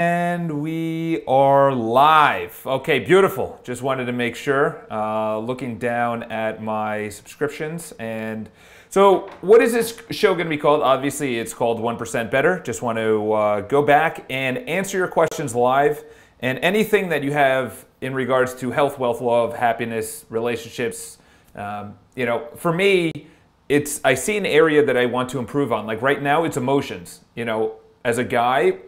And we are live. Okay, beautiful. Just wanted to make sure. Looking down at my subscriptions. And so, what is this show going to be called? Obviously, it's called 1% Better. Just want to go back and answer your questions live. And anything that you have in regards to health, wealth, love, happiness, relationships. For me, I see an area that I want to improve on. Like right now, it's emotions. As a guy,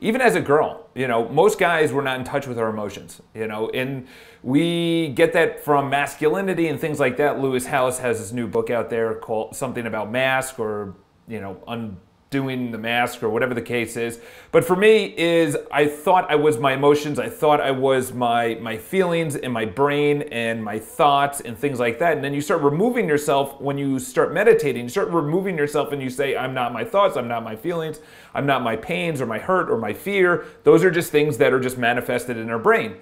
even as a girl, most guys, we're not in touch with our emotions, and we get that from masculinity and things like that. Lewis Howes has this new book out there called something about mask or, undoing the mask or whatever the case is. But for me I thought I was my emotions. I thought I was my feelings and my brain and my thoughts and things like that. And then you start removing yourself when you start meditating. You start removing yourself and you say, I'm not my thoughts, I'm not my feelings, I'm not my pains or my hurt or my fear. Those are just things that are just manifested in our brain.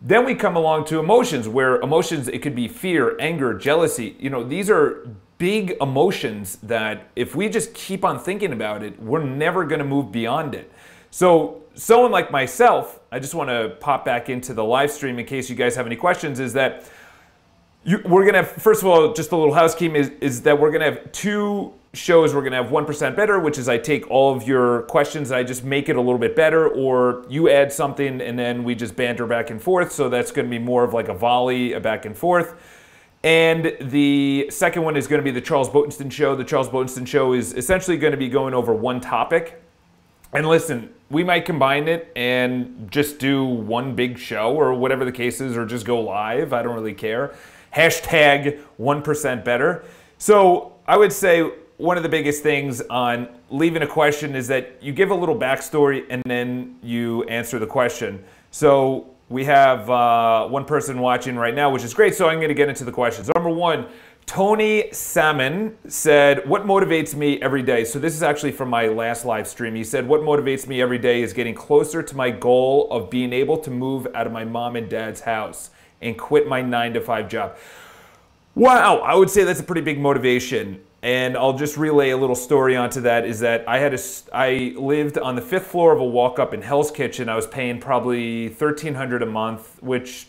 Then we come along to emotions, where emotions, it could be fear, anger, jealousy. These are big emotions that if we just keep on thinking about it, we're never going to move beyond it. So someone like myself, I just want to pop back into the live stream in case you guys have any questions, is that we're going to have, first of all, just a little housekeeping is that we're going to have two shows. We're going to have 1% Better, which is I take all of your questions and I just make it a little bit better, or you add something and then we just banter back and forth. So that's going to be more of like a volley, a back and forth. And the second one is going to be the Charles Botensten Show. The Charles Botensten Show is essentially going to be going over one topic. And listen, we might combine it and just do one big show or whatever the case is, or just go live. I don't really care. Hashtag 1% Better. So I would say one of the biggest things on leaving a question is that you give a little backstory and then you answer the question. So we have one person watching right now, which is great. So I'm going to get into the questions. Number one, Tony Salmon said, what motivates me every day? So this is actually from my last live stream. He said, what motivates me every day is getting closer to my goal of being able to move out of my mom and dad's house and quit my 9-to-5 job. Wow, I would say that's a pretty big motivation. And I'll just relay a little story onto that, is that I lived on the 5th floor of a walk-up in Hell's Kitchen. I was paying probably $1,300 a month, which,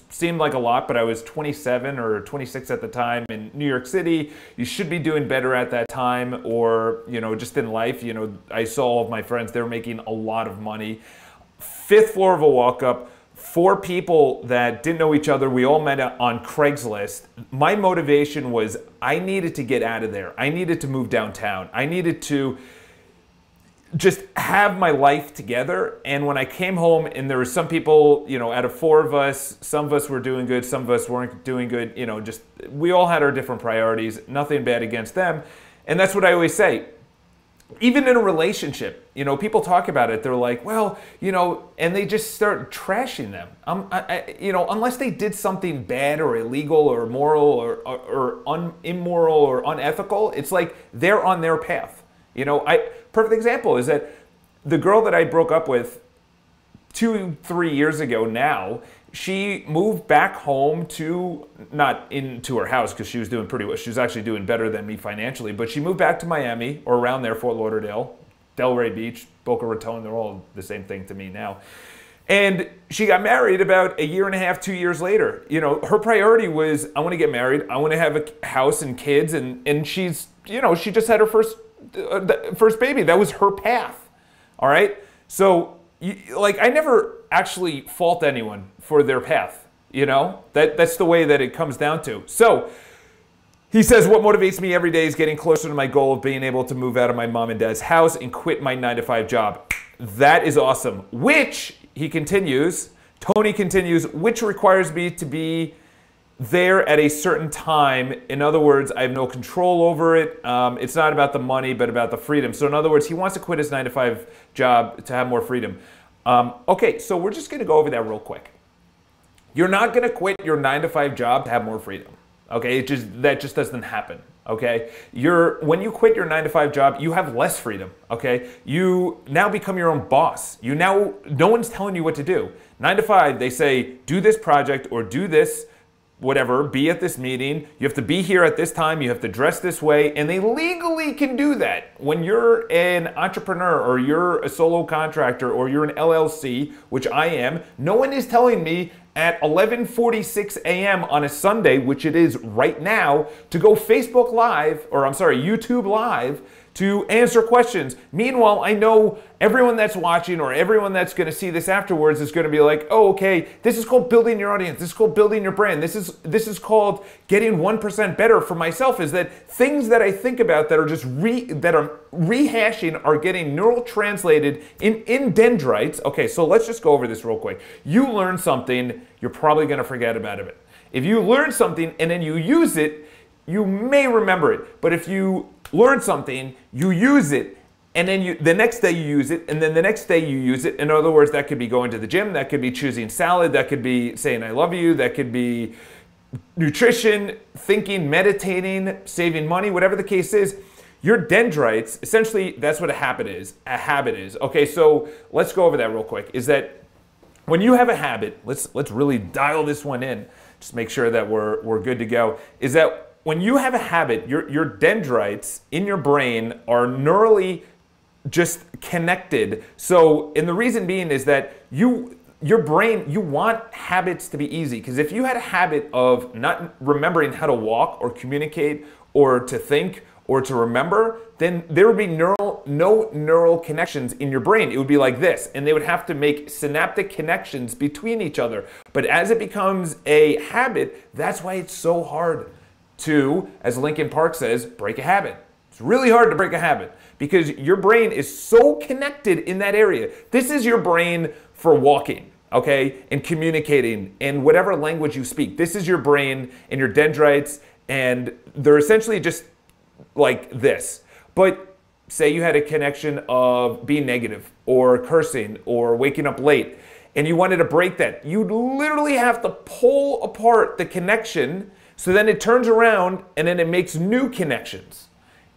seemed like a lot, but I was 27 or 26 at the time in New York City. You should be doing better at that time, or, just in life. I saw all of my friends, they were making a lot of money. 5th floor of a walk-up. 4 people that didn't know each other. We all met on Craigslist. My motivation was I needed to get out of there. I needed to move downtown. I needed to just have my life together. And when I came home and there were some people, out of 4 of us, some of us were doing good, some of us weren't doing good, we all had our different priorities. Nothing bad against them. And that's what I always say. Even in a relationship, people talk about it. They're like, well, and they just start trashing them. Unless they did something bad or illegal or immoral or immoral or unethical, it's like they're on their path. Perfect example is that the girl that I broke up with 2-3 years ago now, she moved back home not into her house because she was doing pretty well. She was actually doing better than me financially, but she moved back to Miami or around there, Fort Lauderdale, Delray Beach, Boca Raton. They're all the same thing to me now. And she got married about 1.5 2 years later. Her priority was, I want to get married. I want to have a house and kids. And she's, she just had her first baby. That was her path. All right. So I never actually fault anyone for their path. That's the way that it comes down to. So he says, what motivates me every day is getting closer to my goal of being able to move out of my mom and dad's house and quit my 9-to-5 job. That is awesome. Which, he continues, Tony continues, which requires me to be there at a certain time. In other words, I have no control over it. It's not about the money, but about the freedom. So in other words, he wants to quit his 9-to-5 job to have more freedom. Okay, so we're just going to go over that real quick. You're not going to quit your 9-to-5 job to have more freedom. Okay, that just doesn't happen. Okay, when you quit your 9-to-5 job, you have less freedom. Okay, you now become your own boss. No one's telling you what to do. 9 to 5, they say do this project or do this. whatever, be at this meeting, you have to be here at this time, you have to dress this way, and they legally can do that. When you're an entrepreneur or you're a solo contractor or you're an LLC, which I am, no one is telling me at 11:46 a.m. on a Sunday, which it is right now, to go Facebook Live, or I'm sorry, YouTube Live, to answer questions. Meanwhile, I know everyone that's watching or everyone that's going to see this afterwards is going to be like, oh, okay, this is called building your audience. This is called building your brand. This is called getting 1% better for myself, is that things that I think about that are just rehashing are getting neural translated in dendrites. Okay, so let's just go over this real quick. You learn something, you're probably going to forget about it. If you learn something and then you use it, you may remember it. But if you learn something, you use it, and then the next day you use it, and then the next day you use it. In other words, that could be going to the gym, that could be choosing salad, that could be saying I love you, that could be nutrition, thinking, meditating, saving money, whatever the case is. Your dendrites, essentially, that's what a habit is. A habit is. Okay, so let's go over that real quick. Is that when you have a habit, let's really dial this one in, just make sure that we're good to go, is that when you have a habit, your dendrites in your brain are neurally just connected. So, and the reason being is that your brain, you want habits to be easy. Because if you had a habit of not remembering how to walk or communicate or to think or to remember, then there would be no neural connections in your brain. It would be like this, and they would have to make synaptic connections between each other. But as it becomes a habit, that's why it's so hard to, as Linkin Park says, break a habit. It's really hard to break a habit because your brain is so connected in that area. This is your brain for walking, okay, and communicating in whatever language you speak. This is your brain and your dendrites, and they're essentially just like this. But say you had a connection of being negative or cursing or waking up late, and you wanted to break that. You'd literally have to pull apart the connection. So then it turns around and then it makes new connections.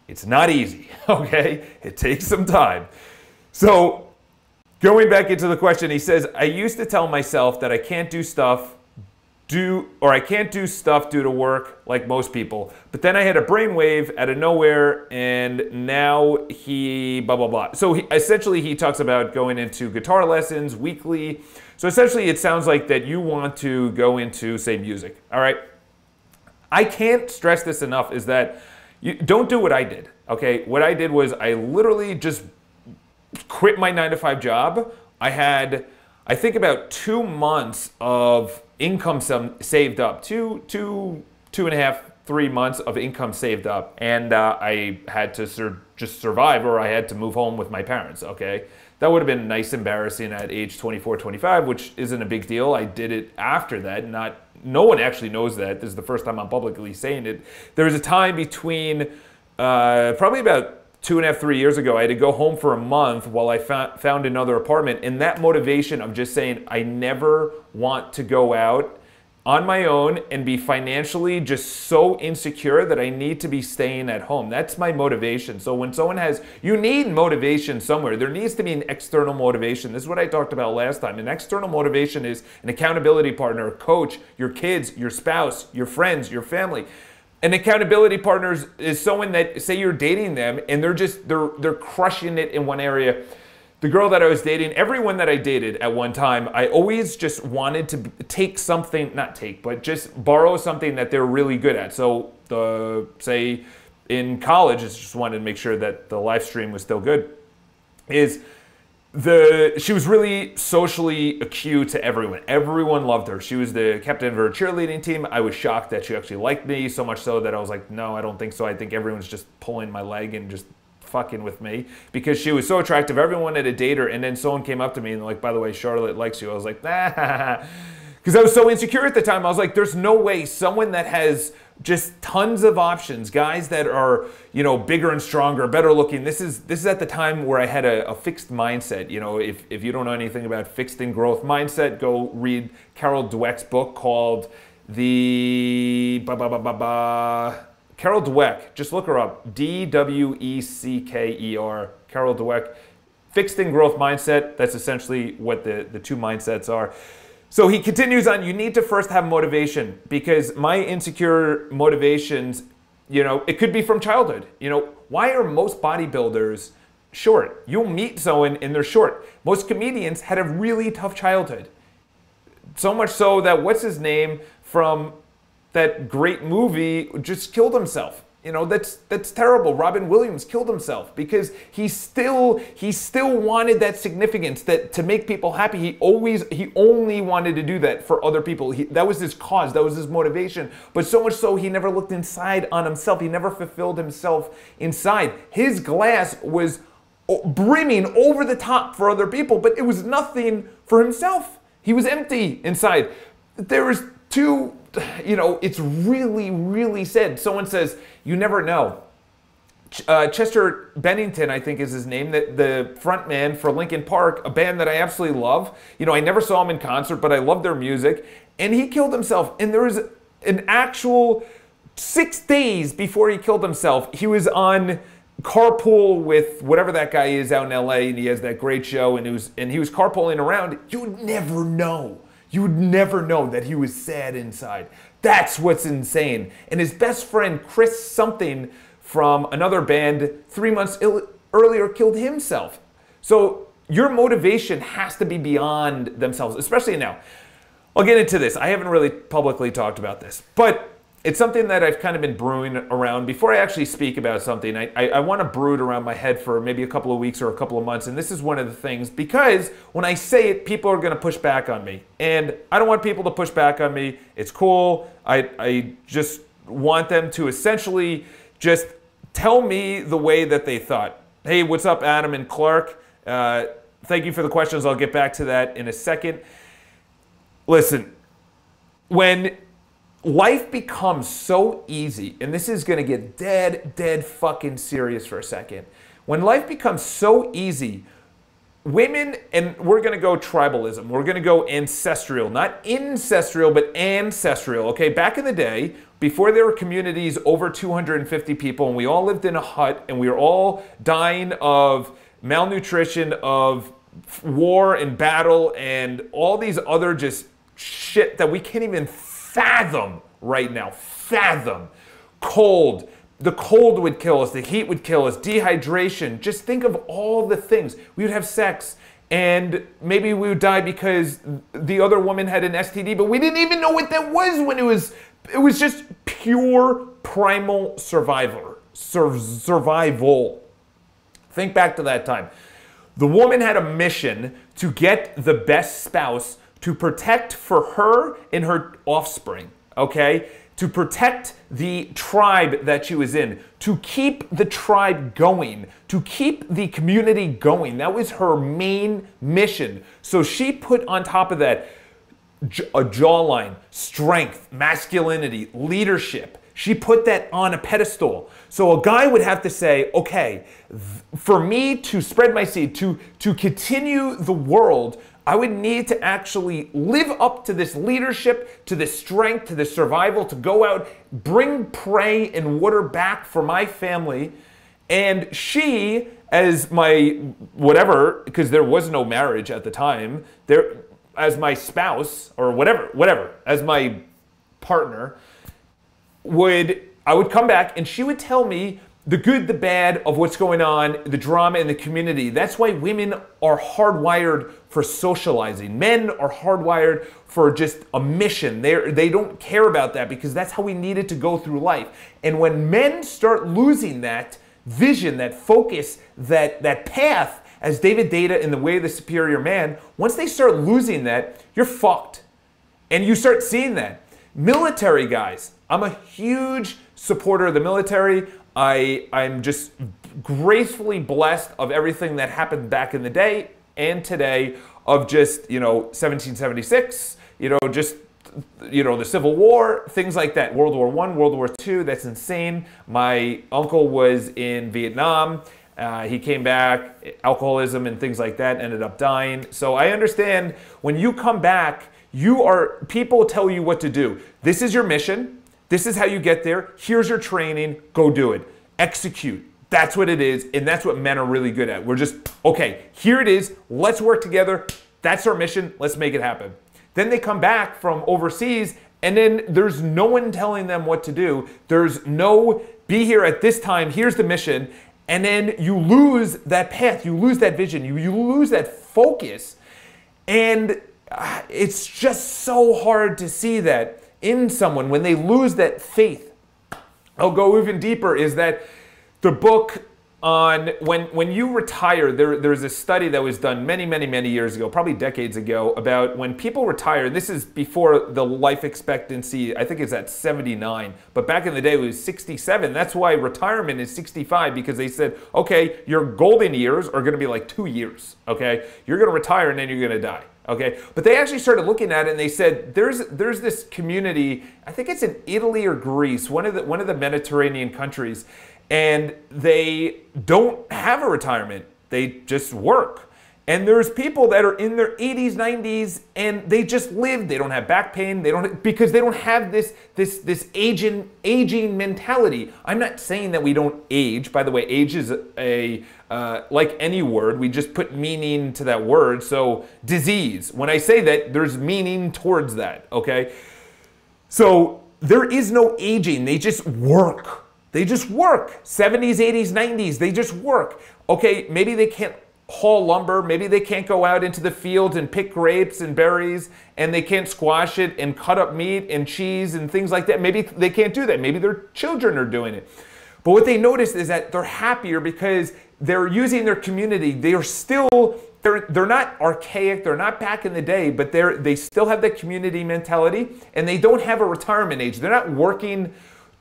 It's not easy, okay? It takes some time. So going back into the question, he says, I used to tell myself that I can't do stuff due to work like most people. But then I had a brainwave out of nowhere and now he blah, blah, blah. So essentially he talks about going into guitar lessons weekly. So essentially it sounds like that you want to go into, say, music, all right? I can't stress this enough, is that you don't do what I did, okay? What I did was I literally just quit my 9-to-5 job. I had, I think, about 2 months of income saved up, two and a half, 3 months of income saved up. And I had to just survive, or I had to move home with my parents, okay? That would have been nice embarrassing at age 24, 25, which isn't a big deal. I did it after that, no one actually knows that. This is the first time I'm publicly saying it. There was a time between probably about 2.5, 3 years ago, I had to go home for a month while I found another apartment. And that motivation of just saying, I never want to go out on my own and be financially just so insecure that I need to be staying at home. That's my motivation. So when someone you need motivation somewhere. There needs to be an external motivation. This is what I talked about last time. An external motivation is an accountability partner, a coach, your kids, your spouse, your friends, your family. An accountability partner is someone that, say you're dating them and they're crushing it in one area. The girl that I was dating, everyone that I dated at one time, I always just wanted to take something, but just borrow something that they're really good at. So say in college, I just wanted to make sure that the live stream was still good, she was really socially acute to everyone. Everyone loved her. She was the captain of her cheerleading team. I was shocked that she actually liked me, so much so that I was like, no, I don't think so. I think everyone's just pulling my leg and just fucking with me, because she was so attractive. Everyone had to date her, and then someone came up to me and like, by the way, Charlotte likes you. I was like, nah, because I was so insecure at the time. I was like, there's no way someone that has just tons of options, guys that are, you know, bigger and stronger, better looking. This is at the time where I had a fixed mindset. You know, if you don't know anything about fixed and growth mindset, go read Carol Dweck's book called Carol Dweck, just look her up, Dwecker, Carol Dweck, fixed and growth mindset. That's essentially what the two mindsets are. So he continues on, you need to first have motivation, because my insecure motivations, you know, it could be from childhood. You know, why are most bodybuilders short? You'll meet someone and they're short. Most comedians had a really tough childhood. So much so that what's his name from that great movie just killed himself. You know, that's terrible. Robin Williams killed himself because he still wanted that significance, that to make people happy. He only wanted to do that for other people. That was his cause, that was his motivation. But so much so he never looked inside on himself. He never fulfilled himself inside. His glass was brimming over the top for other people, but it was nothing for himself. He was empty inside. There was two, you know, it's really, really sad. Someone says, you never know. Chester Bennington, I think is his name, the front man for Linkin Park, a band that I absolutely love. You know, I never saw him in concert, but I love their music. And he killed himself. And there was an actual 6 days before he killed himself, he was on Carpool with whatever that guy is out in LA, and he has that great show, and he was carpooling around. You would never know. You would never know that he was sad inside. That's what's insane. And his best friend, Chris something from another band, 3 months earlier killed himself. So your motivation has to be beyond themselves, especially now. I'll get into this. I haven't really publicly talked about this, but it's something that I've kind of been brewing around. Before I actually speak about something, I want to brew it around my head for maybe a couple of weeks or a couple of months. And this is one of the things, because when I say it, people are going to push back on me. And I don't want people to push back on me. It's cool. I just want them to essentially just tell me the way that they thought. Hey, what's up, Adam and Clark? Thank you for the questions. I'll get back to that in a second. Listen, when life becomes so easy, and this is going to get dead fucking serious for a second. When life becomes so easy, women, and we're going to go tribalism, we're going to go ancestral, not ancestral, but ancestral, okay? Back in the day, before there were communities over 250 people, and we all lived in a hut, and we were all dying of malnutrition, of war and battle, and all these other just shit that we can't even fathom right now. Fathom. Cold. The cold would kill us. The heat would kill us. Dehydration. Just think of all the things. We would have sex, and maybe we would die because the other woman had an STD, but we didn't even know what that was when it was just pure primal survival. Think back to that time. The woman had a mission to get the best spouse to protect for her and her offspring, okay? To protect the tribe that she was in, to keep the tribe going, to keep the community going. That was her main mission. So she put on top of that a jawline, strength, masculinity, leadership. She put that on a pedestal. So a guy would have to say, okay, for me to spread my seed, to continue the world, I would need to actually live up to this leadership, to this strength, to this survival, to go out, bring prey and water back for my family. And she, as my whatever, because there was no marriage at the time, as my spouse or whatever, as my partner, I would come back and she would tell me the good, the bad of what's going on, the drama in the community. That's why women are hardwired for socializing. Men are hardwired for just a mission. They don't care about that because that's how we needed to go through life. And when men start losing that vision, that focus, that path, as David Deida in The Way of the Superior Man, once they start losing that, you're fucked. And you start seeing that. Military guys, I'm a huge supporter of the military. I'm just gracefully blessed of everything that happened back in the day and today, of just, 1776, the Civil War, things like that. World War I, World War II, that's insane. My uncle was in Vietnam. He came back, alcoholism and things like that, ended up dying. So I understand when you come back, people tell you what to do. This is your mission. This is how you get there. Here's your training. Go do it. Execute. That's what it is, and that's what men are really good at. We're just, okay, here it is. Let's work together. That's our mission. Let's make it happen. Then they come back from overseas, and then there's no one telling them what to do. There's no, be here at this time, here's the mission. And then you lose that path, you lose that vision, you lose that focus. And it's just so hard to see that in someone when they lose that faith. I'll go even deeper, is that the book on when you retire, there's a study that was done many years ago, probably decades ago, about when people retire. This is before the life expectancy, I think it's at 79, but back in the day it was 67. That's why retirement is 65, because they said, okay, your golden years are going to be like 2 years, okay? You're going to retire and then you're going to die. Okay, but they actually started looking at it and they said there's this community, I think it's in Italy or Greece, one of the Mediterranean countries, and they don't have a retirement. They just work. And there's people that are in their 80s, 90s, and they just live. They don't have back pain. Because they don't have this aging mentality. I'm not saying that we don't age. By the way, age is like any word. We just put meaning to that word. So disease. When I say that, there's meaning towards that. Okay. So there is no aging. They just work. They just work. 70s, 80s, 90s. They just work. Okay. Maybe they can't haul lumber, maybe they can't go out into the fields and pick grapes and berries, and they can't squash it and cut up meat and cheese and things like that. Maybe they can't do that. Maybe their children are doing it. But what they noticed is that they're happier because they're using their community. They are still, they're not archaic, they're not back in the day, but they still have that community mentality, and they don't have a retirement age. They're not working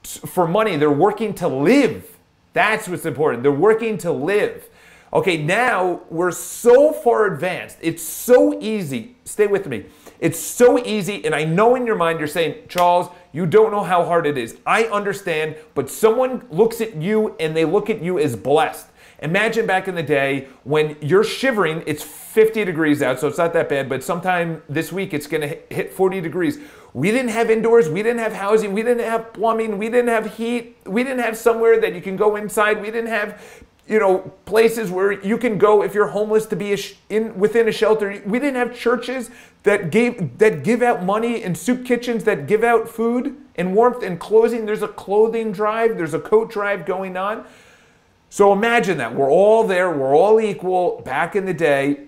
for money, they're working to live. That's what's important. They're working to live. Okay, now we're so far advanced. It's so easy. Stay with me. It's so easy, and I know in your mind you're saying, Charles, you don't know how hard it is. I understand, but someone looks at you and they look at you as blessed. Imagine back in the day when you're shivering, it's 50 degrees out, so it's not that bad, but sometime this week it's going to hit 40 degrees. We didn't have indoors, we didn't have housing, we didn't have plumbing, we didn't have heat, we didn't have somewhere that you can go inside, we didn't have places where you can go if you're homeless to be within a shelter. We didn't have churches that give out money, and soup kitchens that give out food and warmth and clothing. There's a clothing drive, there's a coat drive going on. So imagine that. We're all there, we're all equal. Back in the day,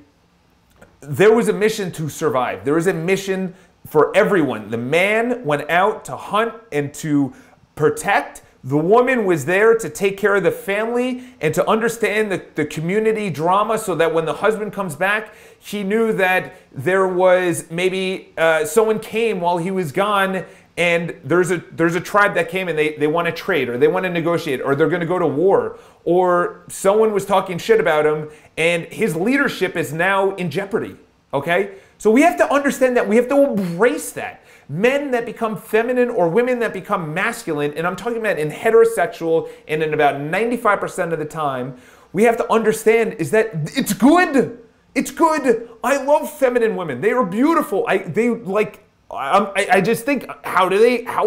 there was a mission to survive. There was a mission for everyone. The man went out to hunt and to protect. The woman was there to take care of the family and to understand the community drama, so that when the husband comes back, he knew that there was maybe someone came while he was gone, and there's a tribe that came and they want to trade, or they want to negotiate, or they're going to go to war, or someone was talking shit about him and his leadership is now in jeopardy. Okay? So we have to understand that. We have to embrace that. Men that become feminine or women that become masculine, and I'm talking about in heterosexual and in about 95% of the time, we have to understand is that it's good. It's good. I love feminine women. They are beautiful. I just think, how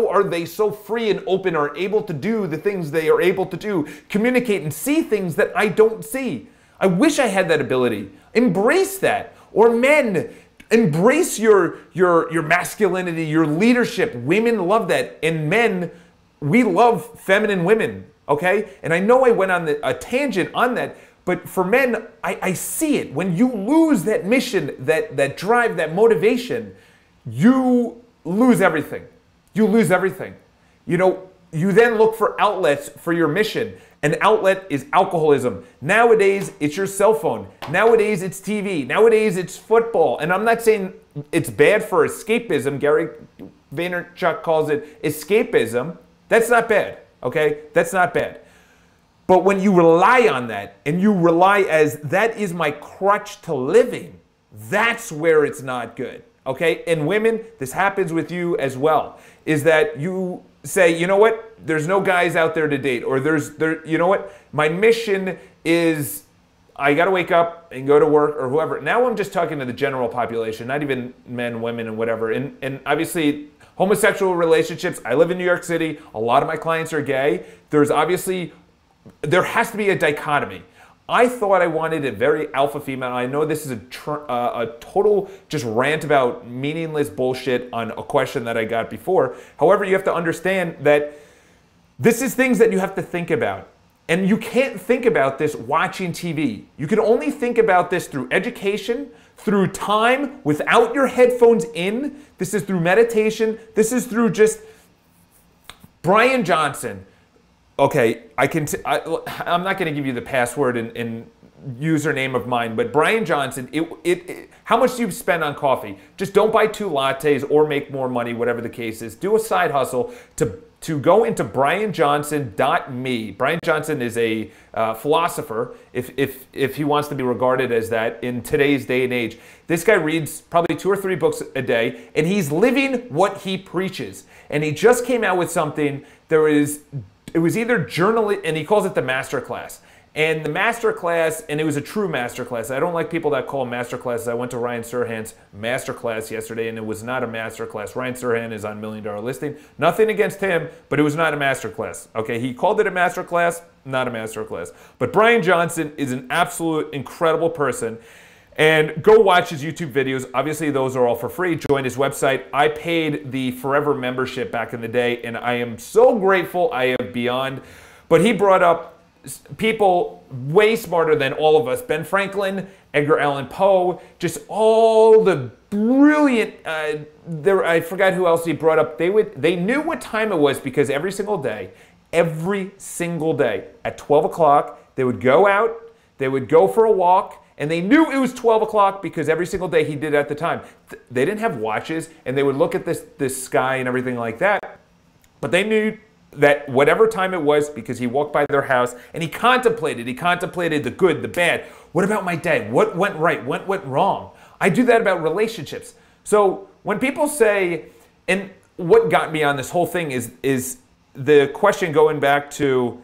are they so free and open, are able to do the things they are able to do, communicate and see things that I don't see. I wish I had that ability. Embrace that. Or men, embrace your masculinity, your leadership. Women love that. And men, we love feminine women, okay? And I know I went on a tangent on that, but for men, I see it. When you lose that mission, that drive, that motivation, you lose everything. You lose everything. You then look for outlets for your mission. An outlet is alcoholism. Nowadays, it's your cell phone. Nowadays, it's TV. Nowadays, it's football. And I'm not saying it's bad for escapism. Gary Vaynerchuk calls it escapism. That's not bad, okay? That's not bad. But when you rely on that, and you rely as that is my crutch to living, that's where it's not good, okay? And women, this happens with you as well, is that you say, you know what, there's no guys out there to date, or you know what, my mission is I got to wake up and go to work or whoever. Now I'm just talking to the general population, not even men, women, and whatever. And obviously, homosexual relationships, I live in New York City, a lot of my clients are gay. There has to be a dichotomy. I thought I wanted a very alpha female. I know this is a total just rant about meaningless bullshit on a question that I got before. However, you have to understand that this is things that you have to think about. And you can't think about this watching TV. You can only think about this through education, through time, without your headphones in. This is through meditation. This is through just Brian Johnson. Okay, I'm not going to give you the password and username of mine, but Brian Johnson, how much do you spend on coffee? Just don't buy 2 lattes or make more money, whatever the case is. Do a side hustle to go into brianjohnson.me. Brian Johnson is a philosopher, if he wants to be regarded as that in today's day and age. This guy reads probably 2 or 3 books a day, and he's living what he preaches. And he just came out with something. It was either journaling, and he calls it the Masterclass. And the Masterclass, and it was a true Masterclass. I don't like people that call them Masterclasses. I went to Ryan Serhant's Masterclass yesterday, and it was not a Masterclass. Ryan Serhant is on $1 Million Listing. Nothing against him, but it was not a Masterclass. Okay, he called it a Masterclass, not a Masterclass. But Brian Johnson is an absolute incredible person. And go watch his YouTube videos. Obviously, those are all for free. Join his website. I paid the Forever membership back in the day, and I am so grateful. I am beyond. But he brought up people way smarter than all of us. Ben Franklin, Edgar Allan Poe, just all the brilliant, I forgot who else he brought up. They knew what time it was because every single day at 12 o'clock, they would go out, they would go for a walk, and they knew it was 12 o'clock because every single day he did it at the time. They didn't have watches, and they would look at this sky and everything like that. But they knew that whatever time it was, because he walked by their house, and he contemplated the good, the bad. What about my day? What went right? What went wrong? I do that about relationships. So when people say, and what got me on this whole thing is the question going back to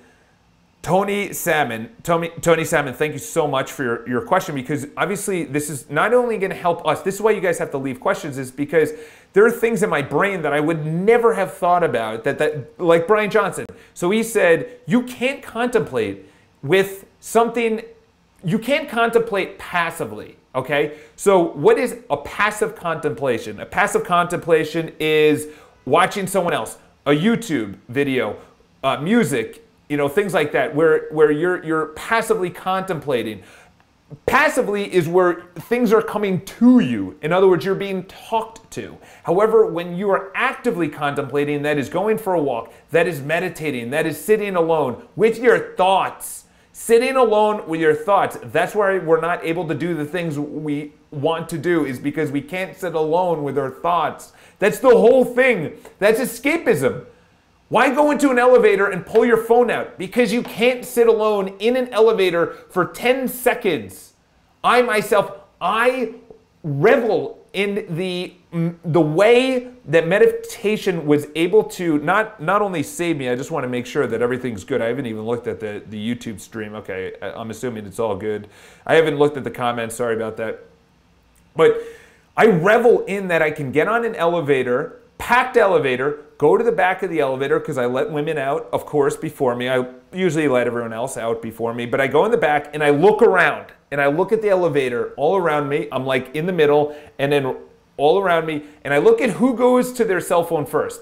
Tony Salmon. Tony Salmon, thank you so much for your question, because obviously this is not only going to help us, this is why you guys have to leave questions, is because there are things in my brain that I would never have thought about, that like Brian Johnson. So he said, you can't contemplate with something, you can't contemplate passively, okay? So what is a passive contemplation? A passive contemplation is watching someone else, a YouTube video, music, things like that, where you're passively contemplating. Passively is where things are coming to you. In other words, you're being talked to. However, when you are actively contemplating, that is going for a walk, that is meditating, that is sitting alone with your thoughts. Sitting alone with your thoughts. That's why we're not able to do the things we want to do, is because we can't sit alone with our thoughts. That's the whole thing. That's escapism. Why go into an elevator and pull your phone out? Because you can't sit alone in an elevator for 10 seconds. I revel in the way that meditation was able to not only save me. I just want to make sure that everything's good. I haven't even looked at the YouTube stream. Okay, I'm assuming it's all good. I haven't looked at the comments. Sorry about that. But I revel in that I can get on an elevator, packed elevator, go to the back of the elevator, because I let women out, of course, before me. I usually let everyone else out before me, but I go in the back and I look around and I look at the elevator all around me. I'm like in the middle, and then all around me, and I look at who goes to their cell phone first.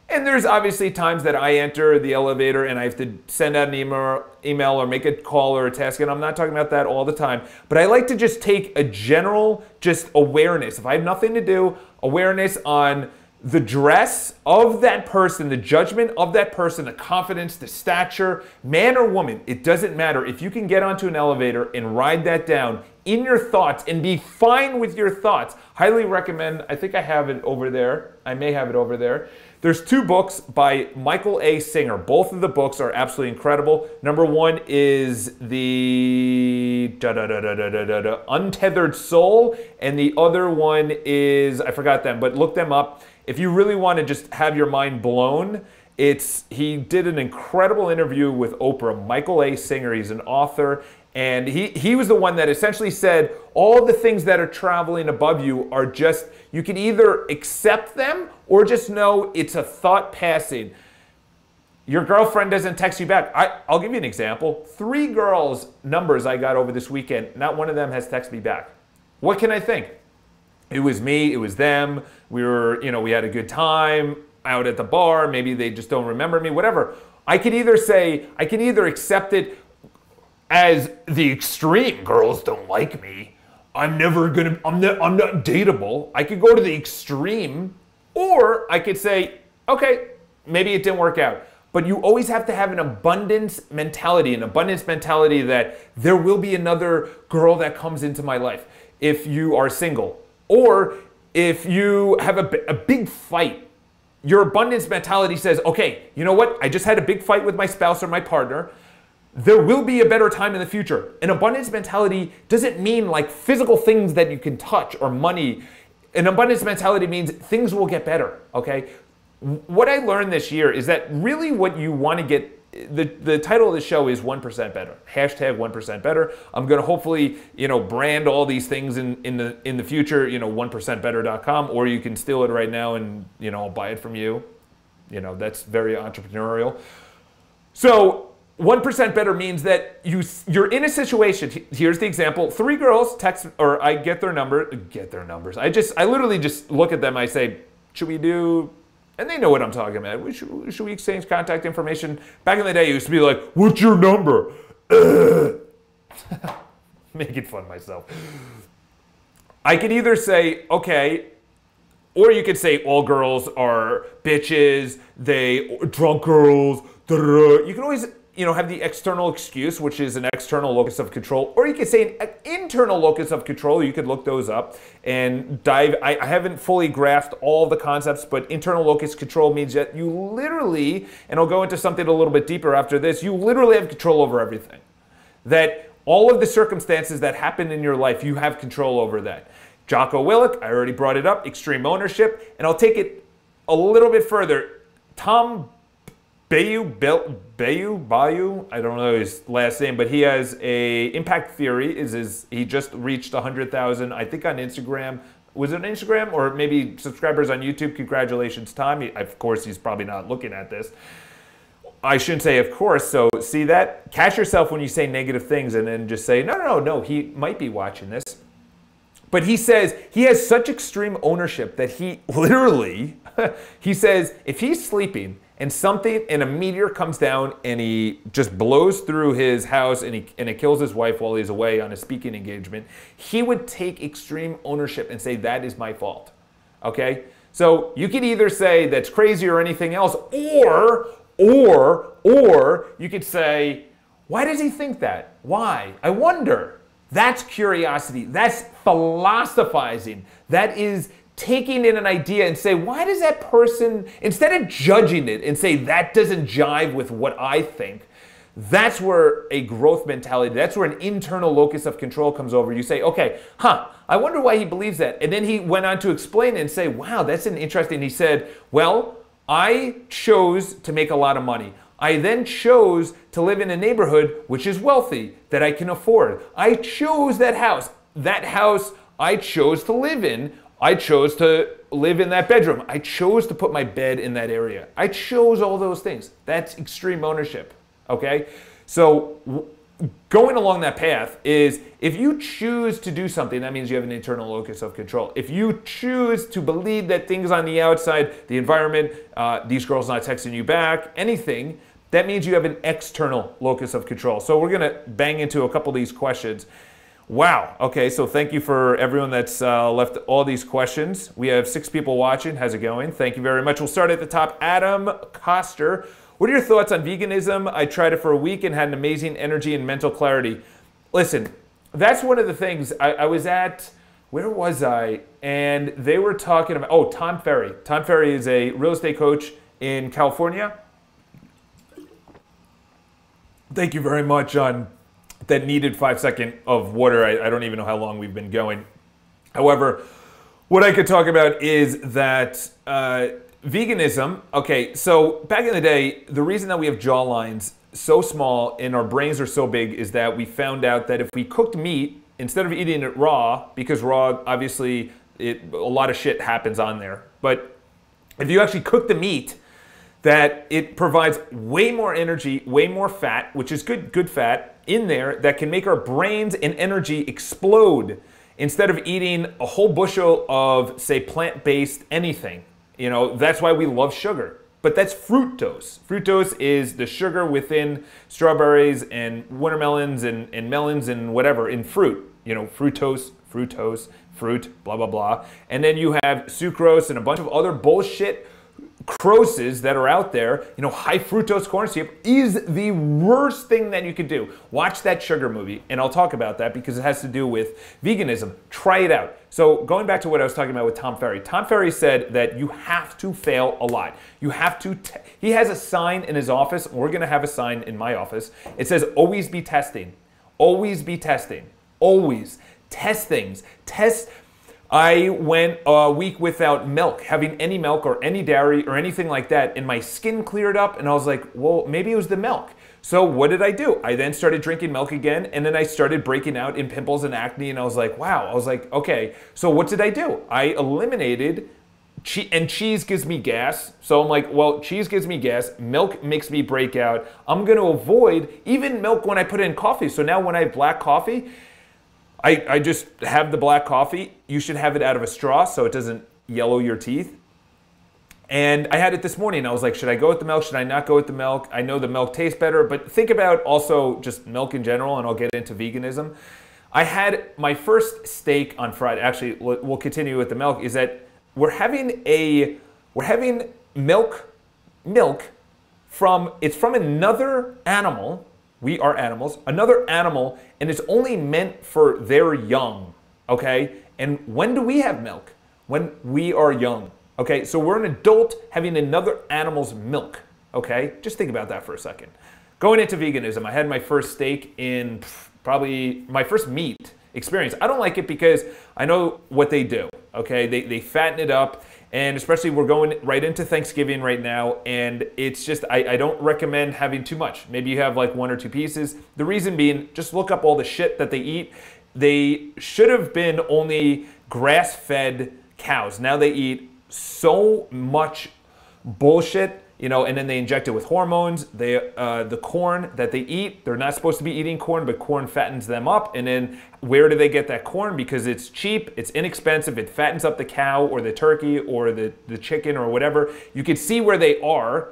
And there's obviously times that I enter the elevator and I have to send out an email or make a call or a task, and I'm not talking about that all the time, but I like to just take a general just awareness. If I have nothing to do, awareness on the dress of that person, the judgment of that person, the confidence, the stature, man or woman, it doesn't matter. If you can get onto an elevator and ride that down in your thoughts and be fine with your thoughts, highly recommend. I think I have it over there. I may have it over there. There's 2 books by Michael A. Singer. Both of the books are absolutely incredible. Number 1 is the Untethered Soul, and the other one is, I forgot them, but look them up. If you really want to just have your mind blown, he did an incredible interview with Oprah. Michael A. Singer, he's an author, and he was the one that essentially said all the things that are traveling above you are just, you can either accept them or just know it's a thought passing. your girlfriend doesn't text you back. I'll give you an example. 3 girls' numbers I got over this weekend, not one of them has texted me back. What can I think? It was me, it was them. We were, we had a good time out at the bar. Maybe they just don't remember me, whatever. I can either accept it as the extreme, girls don't like me. I'm not dateable. I could go to the extreme, or I could say, okay, maybe it didn't work out. But you always have to have an abundance mentality that there will be another girl that comes into my life if you are single. Or if you have a big fight, your abundance mentality says, okay, you know what? I just had a big fight with my spouse or my partner. There will be a better time in the future. An abundance mentality doesn't mean like physical things that you can touch or money. An abundance mentality means things will get better, okay? What I learned this year is that really what you want to get, the title of the show is 1% better. Hashtag 1% better. I'm going to hopefully, brand all these things in the future, 1percentbetter.com, or you can steal it right now and, I'll buy it from you. That's very entrepreneurial. So 1% better means that you're in a situation. Here's the example. 3 girls text, or I get their numbers. I literally just look at them. I say, should we do, and they know what I'm talking about. Should we exchange contact information? Back in the day, it used to be like, what's your number? Making fun of myself. I could either say, okay, or you could say all girls are bitches, drunk girls, da-da-da. You can always, have the external excuse, which is an external locus of control, or you could say an internal locus of control. You could look those up and dive. I haven't fully grasped all the concepts, but internal locus control means that you literally, and I'll go into something a little bit deeper after this, you literally have control over everything. That all of the circumstances that happen in your life, you have control over that. Jocko Willink, I already brought it up, extreme ownership, and I'll take it a little bit further. Tom Bayou, I don't know his last name, but he has a Impact Theory. He just reached 100,000, I think, on Instagram. Was it on Instagram or maybe subscribers on YouTube? Congratulations, Tom. Of course, he's probably not looking at this. I shouldn't say of course. So see that? Catch yourself when you say negative things and then just say, no, he might be watching this. But he says he has such extreme ownership that he literally, he says if he's sleeping and a meteor comes down and he just blows through his house and it kills his wife while he's away on a speaking engagement, he would take extreme ownership and say, that is my fault, okay? So you could either say that's crazy or anything else, or you could say, why does he think that? Why? I wonder. That's curiosity. That's philosophizing. That is taking in an idea and say, why does that person, instead of judging it and say, that doesn't jive with what I think, that's where a growth mentality, that's where an internal locus of control comes over. You say, okay, I wonder why he believes that. And then he went on to explain it and say, wow, that's an interesting, he said, well, I chose to make a lot of money. I then chose to live in a neighborhood which is wealthy, that I can afford. I chose that house. That house I chose to live in. I chose to live in that bedroom. I chose to put my bed in that area. I chose all those things. That's extreme ownership, okay? So going along that path is, if you choose to do something, that means you have an internal locus of control. If you choose to believe that things on the outside, the environment, these girls not texting you back, anything, that means you have an external locus of control. So we're gonna bang into a couple of these questions. Wow, okay, so thank you for everyone that's left all these questions. We have 6 people watching. How's it going? Thank you very much. We'll start at the top. Adam Koster. What are your thoughts on veganism? I tried it for a week and had an amazing energy and mental clarity. Listen, that's one of the things. I was at, where was I? And they were talking about, Tom Ferry. Tom Ferry is a real estate coach in California. Thank you very much on that needed 5 seconds of water. I don't even know how long we've been going. However, what I could talk about is that veganism, okay, so back in the day, the reason that we have jawlines so small and our brains are so big is that we found out that if we cooked meat, instead of eating it raw, because raw, obviously, a lot of shit happens on there, but if you actually cook the meat, that it provides way more energy, way more fat, which is good fat in there that can make our brains and energy explode instead of eating a whole bushel of, say, plant-based anything. You know, that's why we love sugar. But that's fructose. Fructose is the sugar within strawberries and watermelons and melons and whatever in fruit. You know, fruit, blah, blah, blah. And then you have sucrose and a bunch of other bullshit croses that are out there. You know, high fructose corn syrup is the worst thing that you could do. Watch that sugar movie, and I'll talk about that because it has to do with veganism. Try it out. So going back to what I was talking about with Tom Ferry. Tom Ferry said that you have to fail a lot. You have to, he has a sign in his office. We're going to have a sign in my office. It says, always be testing. Always be testing. Always. Test things. Test. I went a week without milk, having any milk or any dairy or anything like that, and my skin cleared up, and I was like, well, maybe it was the milk. So what did I do? I then started drinking milk again, and then I started breaking out in pimples and acne, and I was like, wow. I was like, okay, so what did I do? I eliminated cheese, and cheese gives me gas. So I'm like, well, cheese gives me gas, milk makes me break out. I'm gonna avoid even milk when I put it in coffee. So now when I have black coffee, I just have the black coffee. You should have it out of a straw so it doesn't yellow your teeth. And I had it this morning. I was like, should I go with the milk? Should I not go with the milk? I know the milk tastes better, but think about also just milk in general, and I'll get into veganism. I had my first steak on Friday. Actually, we'll continue with the milk, is that we're having milk from, it's from another animal. We are animals, another animal, and it's only meant for their young, okay? And when do we have milk? When we are young, okay? So we're an adult having another animal's milk, okay? Just think about that for a second. Going into veganism, I had my first steak in probably my first meat experience. I don't like it because I know what they do, okay? They fatten it up. And especially we're going right into Thanksgiving right now, and it's just, I don't recommend having too much. Maybe you have like 1 or 2 pieces. The reason being, just look up all the shit that they eat. They should have been only grass-fed cows. Now they eat so much bullshit, you know, and then they inject it with hormones. The corn that they eat, they're not supposed to be eating corn, but corn fattens them up. And then where do they get that corn? Because it's cheap, it's inexpensive, it fattens up the cow or the turkey or the chicken or whatever. You can see where they are.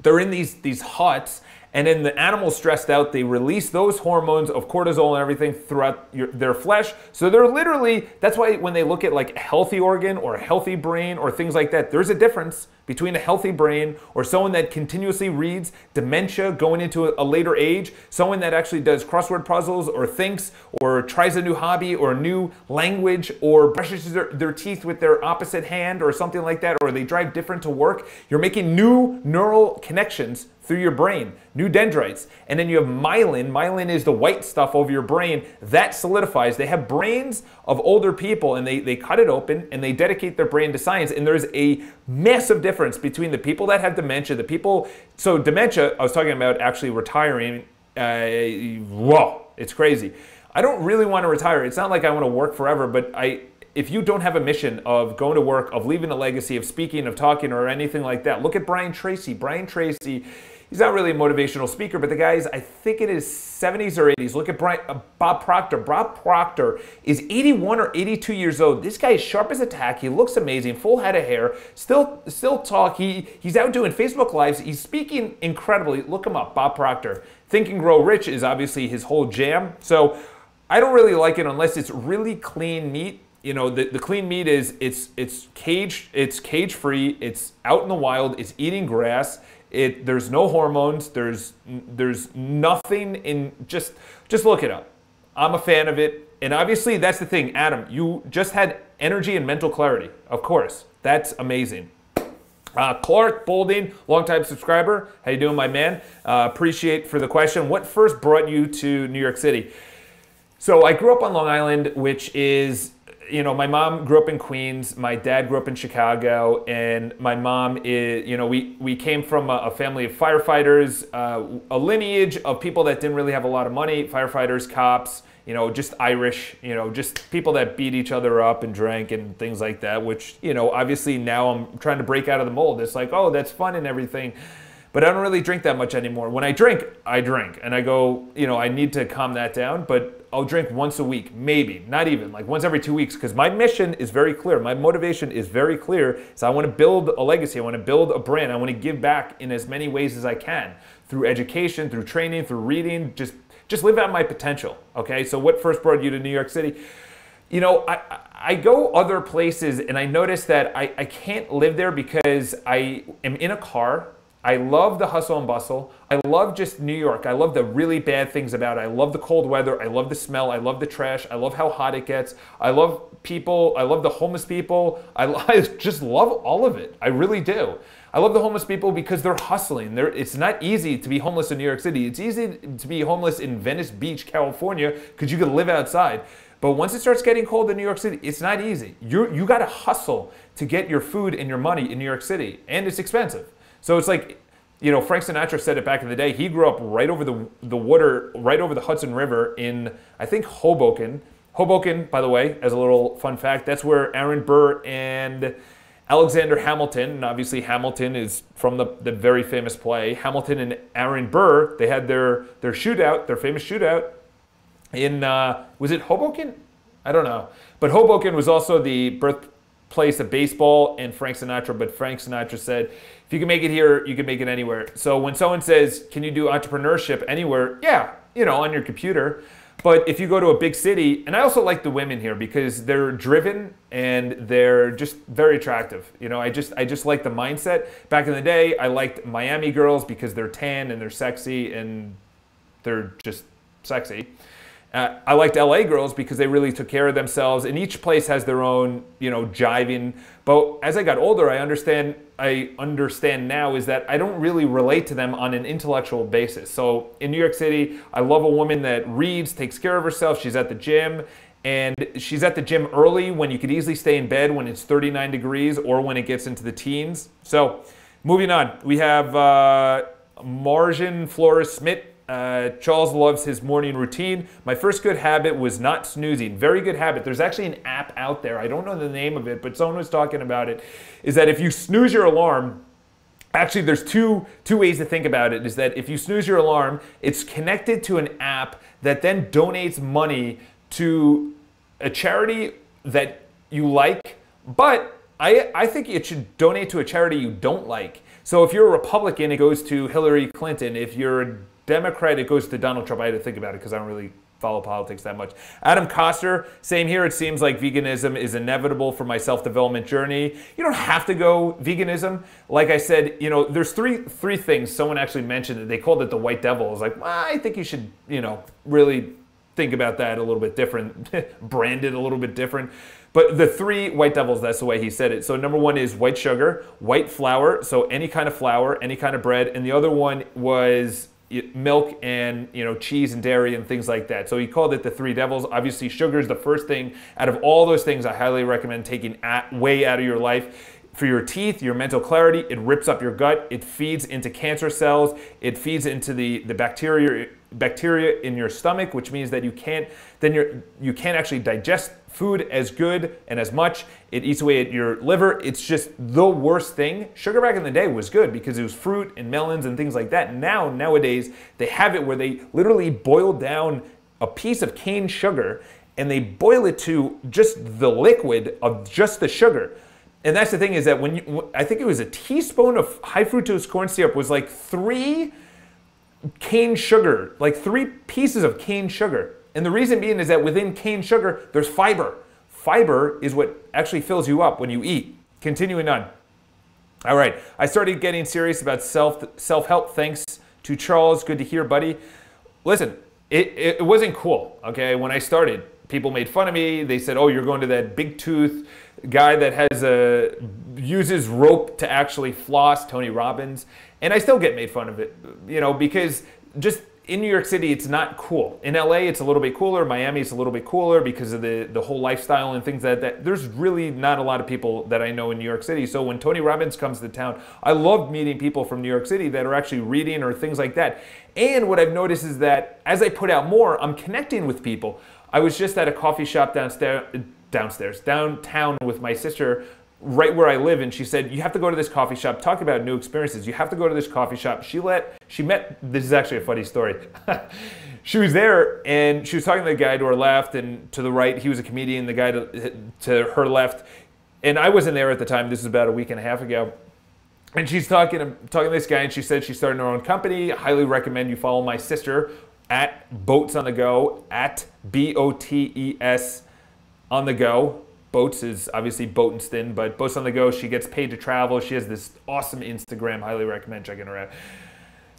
They're in these huts, and then the animal's stressed out. They release those hormones of cortisol and everything throughout their flesh. So they're literally, that's why when they look at like a healthy organ or a healthy brain or things like that, there's a difference between a healthy brain or someone that continuously reads, dementia going into a later age, someone that actually does crossword puzzles or thinks or tries a new hobby or a new language or brushes their teeth with their opposite hand or something like that, or they drive different to work. You're making new neural connections through your brain, new dendrites. And then you have myelin. Myelin is the white stuff over your brain that solidifies. They have brains of older people, and they cut it open and they dedicate their brain to science. And there's a massive difference between the people that have dementia, the people, so dementia, I was talking about actually retiring. Whoa, it's crazy. I don't really want to retire. It's not like I want to work forever, but if you don't have a mission of going to work, of leaving a legacy, of speaking, of talking, or anything like that, look at Brian Tracy. Brian Tracy, he's not really a motivational speaker, but the guy is, I think in his 70s or 80s. Look at Bob Proctor. Bob Proctor is 81 or 82 years old. This guy is sharp as a tack. He looks amazing, full head of hair, still talk. He's out doing Facebook Lives. He's speaking incredibly. Look him up, Bob Proctor. Think and Grow Rich is obviously his whole jam. So I don't really like it unless it's really clean meat. You know, the clean meat is it's cage free, it's out in the wild, it's eating grass, there's no hormones, there's nothing in, just look it up. I'm a fan of it, and obviously that's the thing, Adam, you just had energy and mental clarity, of course. That's amazing. Clark Bolding, longtime subscriber. How you doing, my man? Appreciate for the question. What first brought you to New York City? So I grew up on Long Island, which is, you know, my mom grew up in Queens, my dad grew up in Chicago, and my mom is, you know, we came from a family of firefighters, a lineage of people that didn't really have a lot of money, firefighters, cops, just Irish, just people that beat each other up and drank and things like that, which, obviously now I'm trying to break out of the mold. It's like, oh, that's fun and everything. But I don't really drink that much anymore. When I drink, and I go, I need to calm that down, but I'll drink once a week, maybe, not even, like once every 2 weeks, because my mission is very clear. My motivation is very clear. So I want to build a legacy. I want to build a brand. I want to give back in as many ways as I can, through education, through training, through reading, just live out my potential, okay? So what first brought you to New York City? I go other places and I notice that I can't live there because I am in a car. I love the hustle and bustle. I love just New York. I love the really bad things about it. I love the cold weather. I love the smell. I love the trash. I love how hot it gets. I love people. I love the homeless people. I just love all of it. I really do. I love the homeless people because they're hustling. It's not easy to be homeless in New York City. It's easy to be homeless in Venice Beach, California, because you can live outside. But once it starts getting cold in New York City, it's not easy. You got to hustle to get your food and your money in New York City, and it's expensive. So it's like, Frank Sinatra said it back in the day. He grew up right over the water, right over the Hudson River in, I think, Hoboken. Hoboken, by the way, as a little fun fact, that's where Aaron Burr and Alexander Hamilton, and obviously Hamilton is from the very famous play, Hamilton and Aaron Burr, they had their shootout, their famous shootout in, was it Hoboken? I don't know. But Hoboken was also the birthplace of baseball and Frank Sinatra, but Frank Sinatra said, if you can make it here, you can make it anywhere. So when someone says, can you do entrepreneurship anywhere? Yeah, on your computer. But if you go to a big city, and I also like the women here because they're driven and they're just very attractive. I just like the mindset. Back in the day, I liked Miami girls because they're tan and they're sexy and they're just sexy. I liked LA girls because they really took care of themselves, and each place has their own, jiving. But as I got older, I understand now is that I don't really relate to them on an intellectual basis. So in New York City, I love a woman that reads, takes care of herself. She's at the gym, and she's at the gym early when you could easily stay in bed when it's 39 degrees or when it gets into the teens. So moving on, we have Marjan Flores-Smith. Charles loves his morning routine. My first good habit was not snoozing. Very good habit. There's actually an app out there. I don't know the name of it, but someone was talking about it. Is that if you snooze your alarm, actually there's two ways to think about it. Is that if you snooze your alarm, it's connected to an app that then donates money to a charity that you like, but I think it should donate to a charity you don't like. So if you're a Republican, it goes to Hillary Clinton. If you're a Democrat, it goes to Donald Trump. I had to think about it because I don't really follow politics that much. Adam Koster, same here. It seems like veganism is inevitable for my self-development journey. You don't have to go veganism. Like I said, there's three things. Someone actually mentioned it. They called it the white devil. I was like, well, I think you should, really think about that a little bit different, brand it a little bit different. But the three white devils, that's the way he said it. So number one is white sugar, white flour, so any kind of flour, any kind of bread. And the other one was milk and cheese and dairy and things like that. So he called it the three devils. Obviously, sugar is the first thing. Out of all those things, I highly recommend taking way out of your life. For your teeth, your mental clarity, it rips up your gut. It feeds into cancer cells. It feeds into the bacteria in your stomach, which means that you can't actually digest food as good and as much. It eats away at your liver. It's just the worst thing. Sugar back in the day was good because it was fruit and melons and things like that. Nowadays, they have it where they literally boil down a piece of cane sugar and they boil it to just the liquid of just the sugar. And that's the thing is that I think it was a teaspoon of high fructose corn syrup was like 3 cane sugar, like 3 pieces of cane sugar. And the reason being is that within cane sugar, there's fiber. Fiber is what actually fills you up when you eat. Continuing on. All right, I started getting serious about self-help thanks to Charles. Good to hear, buddy. Listen, it wasn't cool, okay? When I started, people made fun of me. They said, oh, you're going to that big tooth guy that uses rope to actually floss, Tony Robbins. And I still get made fun of it, because just in New York City, it's not cool. In LA, it's a little bit cooler. Miami, it's a little bit cooler because of the whole lifestyle and things like that. There's really not a lot of people that I know in New York City. So when Tony Robbins comes to town, I love meeting people from New York City that are actually reading or things like that. And what I've noticed is that as I put out more, I'm connecting with people. I was just at a coffee shop downtown with my sister, right where I live, and she said, you have to go to this coffee shop, talk about new experiences. You have to go to this coffee shop. She met, this is actually a funny story. She was there, and she was talking to the guy to her left, and to the right, he was a comedian, the guy to her left. And I wasn't there at the time. This was about a week and a half ago. And she's talking to this guy, and she said she's starting her own company. I highly recommend you follow my sister at Boats on the Go, at BOTES on the Go. Boats is obviously Boatenston, but Boats on the Go, she gets paid to travel. She has this awesome Instagram. Highly recommend checking her out.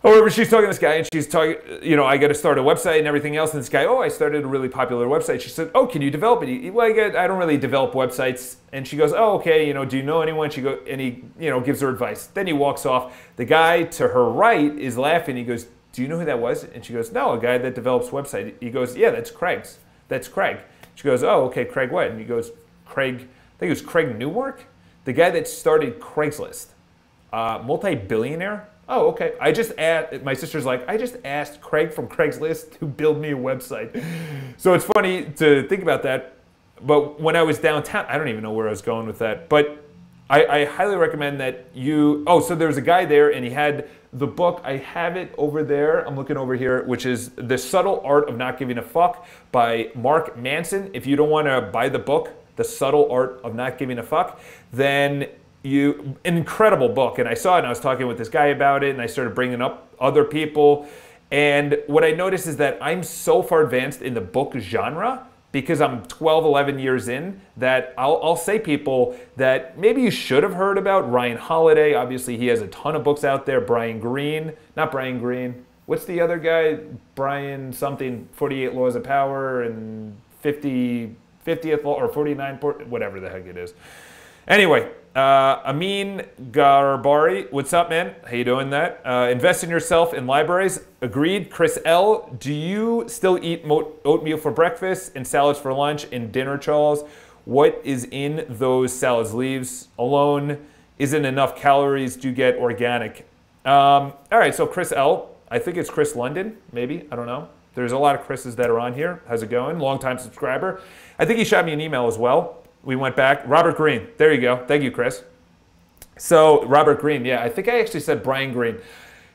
However, she's talking to this guy, and she's talking, I got to start a website and everything else. And this guy, I started a really popular website. She said, can you develop it? Well, I don't really develop websites. And she goes, okay, do you know anyone? And he, gives her advice. Then he walks off. The guy to her right is laughing. He goes, do you know who that was? And she goes, no, a guy that develops website. He goes, yeah, that's Craig's. That's Craig. She goes, oh, okay, Craig what? And he goes, Craig, I think it was Craig Newmark, the guy that started Craigslist, multi-billionaire. Oh, okay. My sister's like, I just asked Craig from Craigslist to build me a website. So it's funny to think about that. But when I was downtown, I don't even know where I was going with that. But I highly recommend that so there was a guy there, and he had the book. I have it over there. I'm looking over here, which is The Subtle Art of Not Giving a Fuck by Mark Manson. If you don't want to buy the book, The Subtle Art of Not Giving a Fuck, then an incredible book. And I saw it, and I was talking with this guy about it, and I started bringing up other people. And what I noticed is that I'm so far advanced in the book genre, because I'm 12, 11 years in, that I'll say people that maybe you should have heard about. Ryan Holiday, obviously he has a ton of books out there. Brian Greene, not Brian Greene. What's the other guy? Brian something, 48 Laws of Power and 50th Law, or 49, whatever the heck it is. Anyway, Amin Garbari, what's up, man? How you doing that? Invest in yourself in libraries. Agreed. Chris L, do you still eat oatmeal for breakfast and salads for lunch and dinner, Charles? What is in those salads? Leaves alone isn't enough calories. Do get organic. All right, so Chris L, I think it's Chris London, maybe. I don't know. There's a lot of Chris's that are on here. How's it going? Long-time subscriber. I think he shot me an email as well. We went back. Robert Greene. There you go. Thank you, Chris. So, Robert Greene. Yeah, I think I actually said Brian Greene.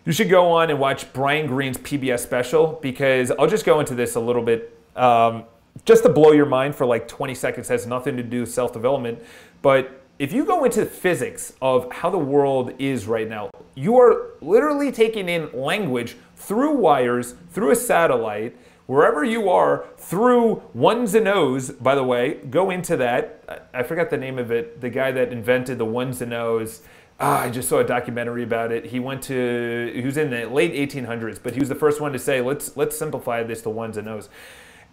You should go on and watch Brian Greene's PBS special, because I'll just go into this a little bit. Just to blow your mind for like 20 seconds. Has nothing to do with self-development. But if you go into physics of how the world is right now, you are literally taking in language through wires, through a satellite, wherever you are, through ones and O's. By the way, go into that. I forgot the name of it. The guy that invented the ones and O's. I just saw a documentary about it. He was in the late 1800s, but he was the first one to say, let's simplify this to ones and O's.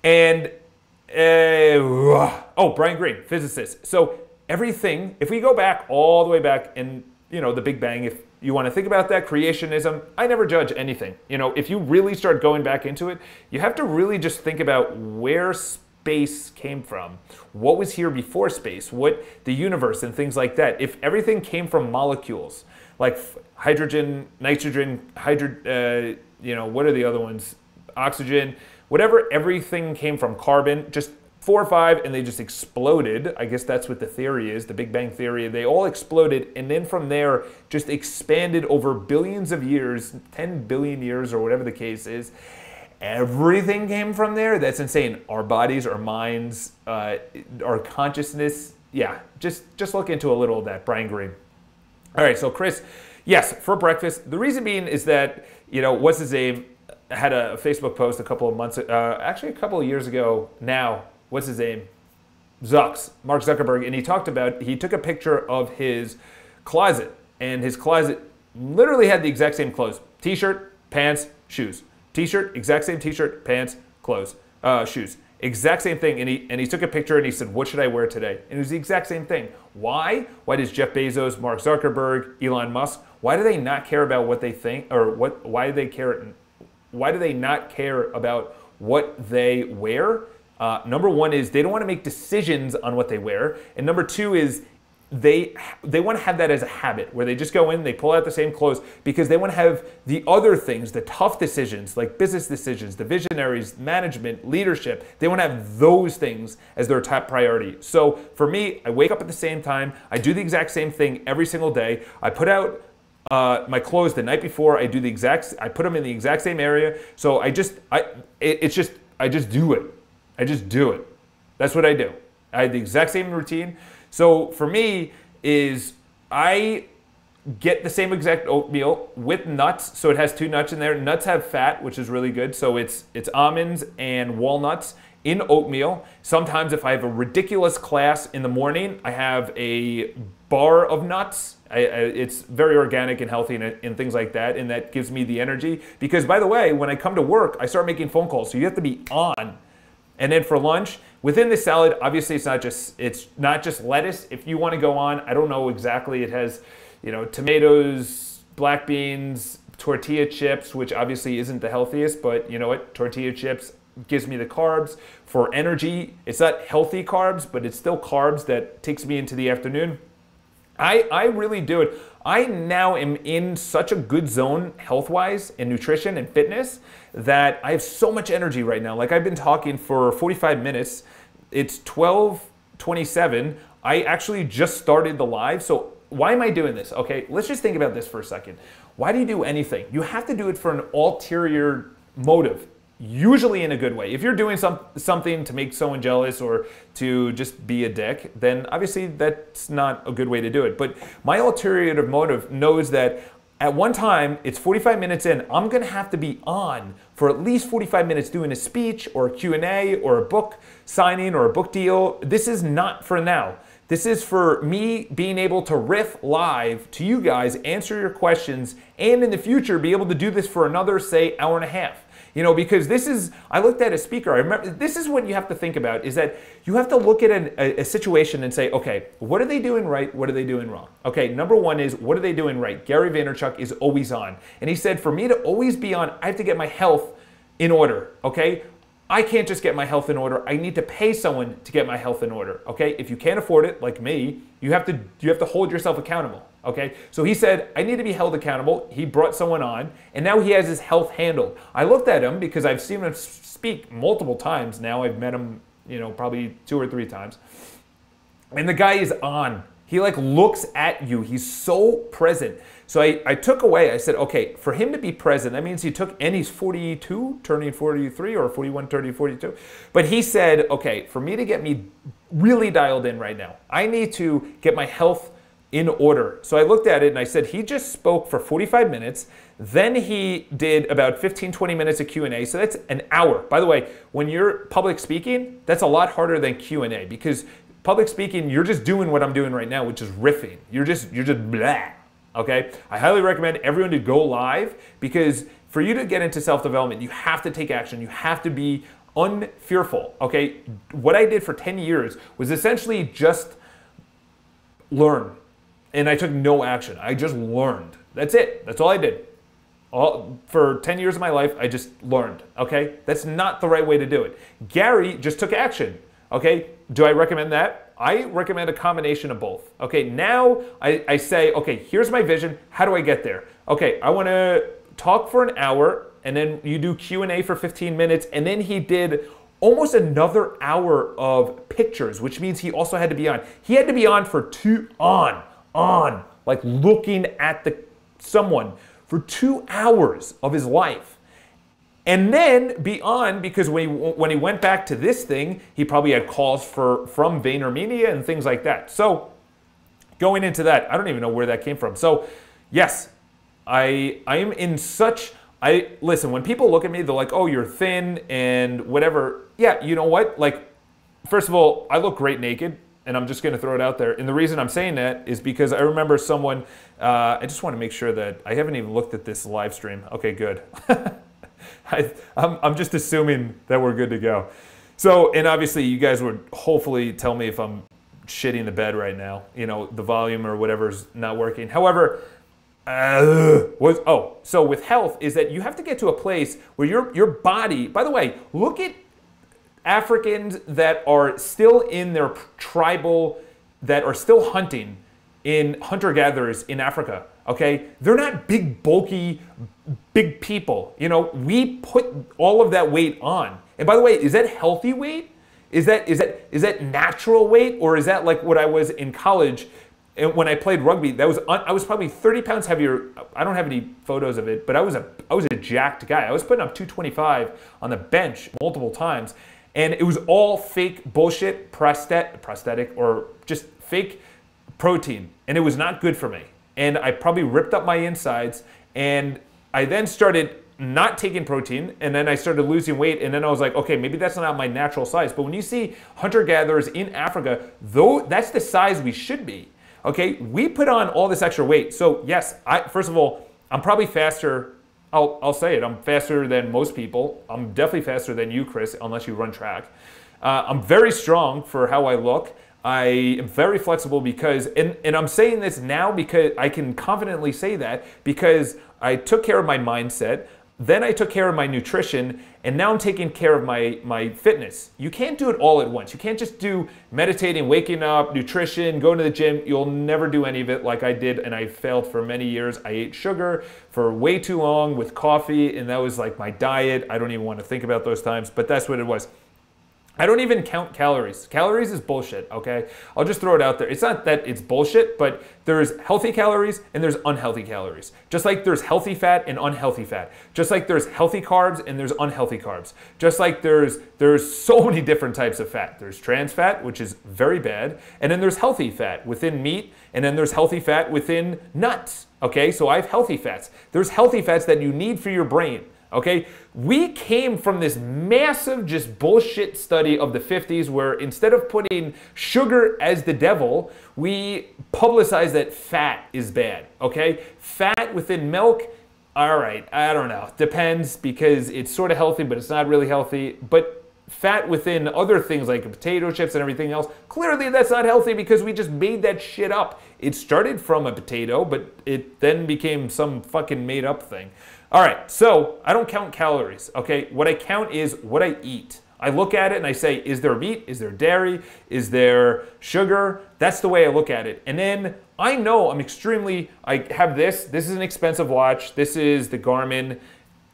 And, Brian Greene, physicist. So everything, if we go back all the way back and, the Big Bang, if you want to think about that, creationism, I never judge anything. If you really start going back into it, you have to really just think about where space came from. What was here before space? What the universe and things like that. If everything came from molecules, like hydrogen, nitrogen, what are the other ones? Oxygen, whatever, everything came from carbon, just 4 or 5, and they just exploded. I guess that's what the theory is, the Big Bang Theory. They all exploded, and then from there, just expanded over billions of years, 10 billion years, or whatever the case is. Everything came from there. That's insane. Our bodies, our minds, our consciousness. Yeah, just look into a little of that, Brian Greene. All right, so Chris, yes, for breakfast. The reason being is that, what's his name, had a Facebook post a couple of months, actually a couple of years ago now. What's his name? Mark Zuckerberg, and he took a picture of his closet, and his closet literally had the exact same clothes. T-shirt, pants, shoes. T-shirt, exact same T-shirt, pants, clothes, shoes. Exact same thing, and he took a picture and he said, what should I wear today? And it was the exact same thing. Why? Why does Jeff Bezos, Mark Zuckerberg, Elon Musk, why do they not care about what they think, or why do they not care about what they wear? Number one is they don't want to make decisions on what they wear. And number two is they want to have that as a habit where they just go in, they pull out the same clothes because they want to have the other things, the tough decisions like business decisions, the visionaries, management, leadership. They want to have those things as their top priority. So for me, I wake up at the same time. I do the exact same thing every single day. I put out my clothes the night before. I put them in the exact same area. So I just do it. I just do it. That's what I do. I have the exact same routine. So for me is I get the same exact oatmeal with nuts. So it has 2 nuts in there. Nuts have fat, which is really good. So it's almonds and walnuts in oatmeal. Sometimes if I have a ridiculous class in the morning, I have a bar of nuts. It's very organic and healthy and things like that. And that gives me the energy. Because by the way, when I come to work, I start making phone calls. So you have to be on. And then for lunch, within the salad, obviously it's not just lettuce. If you want to go on, I don't know exactly. It has, tomatoes, black beans, tortilla chips, which obviously isn't the healthiest, but you know what? Tortilla chips gives me the carbs for energy. It's not healthy carbs, but it's still carbs that takes me into the afternoon. I really do it. I now am in such a good zone health-wise in nutrition and fitness that I have so much energy right now. Like I've been talking for 45 minutes. It's 12:27. I actually just started the live. So why am I doing this? Okay, let's just think about this for a second. Why do you do anything? You have to do it for an ulterior motive. Usually in a good way. If you're doing something to make someone jealous or to just be a dick, then obviously that's not a good way to do it. But my ulterior motive knows that at one time, it's 45 minutes in, I'm gonna have to be on for at least 45 minutes doing a speech or a Q&A or a book signing or a book deal. This is not for now. This is for me being able to riff live to you guys, answer your questions, and in the future be able to do this for another, say, hour and a half. Because I looked at a speaker, I remember, this is what you have to think about, is that you have to look at a situation and say, okay, what are they doing right? What are they doing wrong? Okay, number one is, what are they doing right? Gary Vaynerchuk is always on. And he said, for me to always be on, I have to get my health in order, okay? I can't just get my health in order. I need to pay someone to get my health in order, okay? If you can't afford it, like me, you have to hold yourself accountable. Okay, so he said, I need to be held accountable. He brought someone on, and now he has his health handled. I looked at him because I've seen him speak multiple times now. I've met him, probably 2 or 3 times. And the guy is on. He looks at you. He's so present. So I took away, I said, okay, for him to be present, that means and he's 42, turning 43, or 41, turning 42. But he said, okay, for me to get me really dialed in right now, I need to get my health in order. So I looked at it and I said, he just spoke for 45 minutes. Then he did about 15, 20 minutes of Q&A. So that's an hour. By the way, when you're public speaking, that's a lot harder than Q&A because public speaking, you're just doing what I'm doing right now, which is riffing. You're just blah, okay? I highly recommend everyone to go live because for you to get into self-development, you have to take action. You have to be unfearful, okay? What I did for 10 years was essentially just learn. And I took no action. I just learned. That's it. That's all I did. For 10 years of my life, I just learned, okay? That's not the right way to do it. Gary just took action, okay? Do I recommend that? I recommend a combination of both. Okay, now I say, okay, here's my vision. How do I get there? Okay, I want to talk for an hour, and then you do Q&A for 15 minutes, and then he did almost another hour of pictures, which means he also had to be on. He had to be on for like looking at someone for 2 hours of his life. And then be on, because when he went back to this thing, he probably had calls from VaynerMedia and things like that. So going into that, I don't even know where that came from. So yes, I am in such, listen, when people look at me, they're like, oh, you're thin and whatever. Yeah, you know what? First of all, I look great naked. And I'm just going to throw it out there. And the reason I'm saying that is because I remember someone, I just want to make sure that I haven't even looked at this live stream. Okay, good. I'm just assuming that we're good to go. So, and obviously you guys would hopefully tell me if I'm shitting the bed right now, the volume or whatever's not working. However, so with health is that you have to get to a place where your body, by the way, look at Africans that are still in their tribal that are still hunting in hunter-gatherers in Africa, okay? They're not big, bulky, big people. You know, we put all of that weight on. And by the way, is that healthy weight? Is that natural weight? Or is that like what I was in college when I played rugby? I was probably 30 pounds heavier. I don't have any photos of it, but I was a jacked guy. I was putting up 225 on the bench multiple times. And it was all fake bullshit, prosthetic, or just fake protein, and it was not good for me. And I probably ripped up my insides, and I then started not taking protein, and then I started losing weight, and then I was like, okay, maybe that's not my natural size. But when you see hunter-gatherers in Africa, though, that's the size we should be, okay? We put on all this extra weight. So yes, first of all, I'm probably faster. I'll say it, I'm faster than most people. I'm definitely faster than you, Chris, unless you run track. I'm very strong for how I look. I am very flexible because, and I'm saying this now because I can confidently say that because I took care of my mindset, then I took care of my nutrition, and now I'm taking care of my fitness. You can't do it all at once. You can't just do meditating, waking up, nutrition, going to the gym. You'll never do any of it like I did, and I failed for many years. I ate sugar for way too long with coffee, and that was like my diet. I don't even want to think about those times, but that's what it was. I don't even count calories. Calories is bullshit, okay? I'll just throw it out there. It's not that it's bullshit, but there's healthy calories and there's unhealthy calories. Just like there's healthy fat and unhealthy fat. Just like there's healthy carbs and there's unhealthy carbs. Just like there's so many different types of fat. There's trans fat, which is very bad, and then there's healthy fat within meat, and then there's healthy fat within nuts, okay? So I have healthy fats. There's healthy fats that you need for your brain. Okay, we came from this massive just bullshit study of the 50s where instead of putting sugar as the devil, we publicized that fat is bad, okay? Fat within milk, all right, I don't know, depends because it's sort of healthy, but it's not really healthy. But fat within other things like potato chips and everything else, clearly that's not healthy because we just made that shit up. It started from a potato, but it then became some fucking made up thing. All right, so I don't count calories, okay? What I count is what I eat. I look at it and I say, is there meat? Is there dairy? Is there sugar? That's the way I look at it. And then I know I have this. This is an expensive watch. This is the Garmin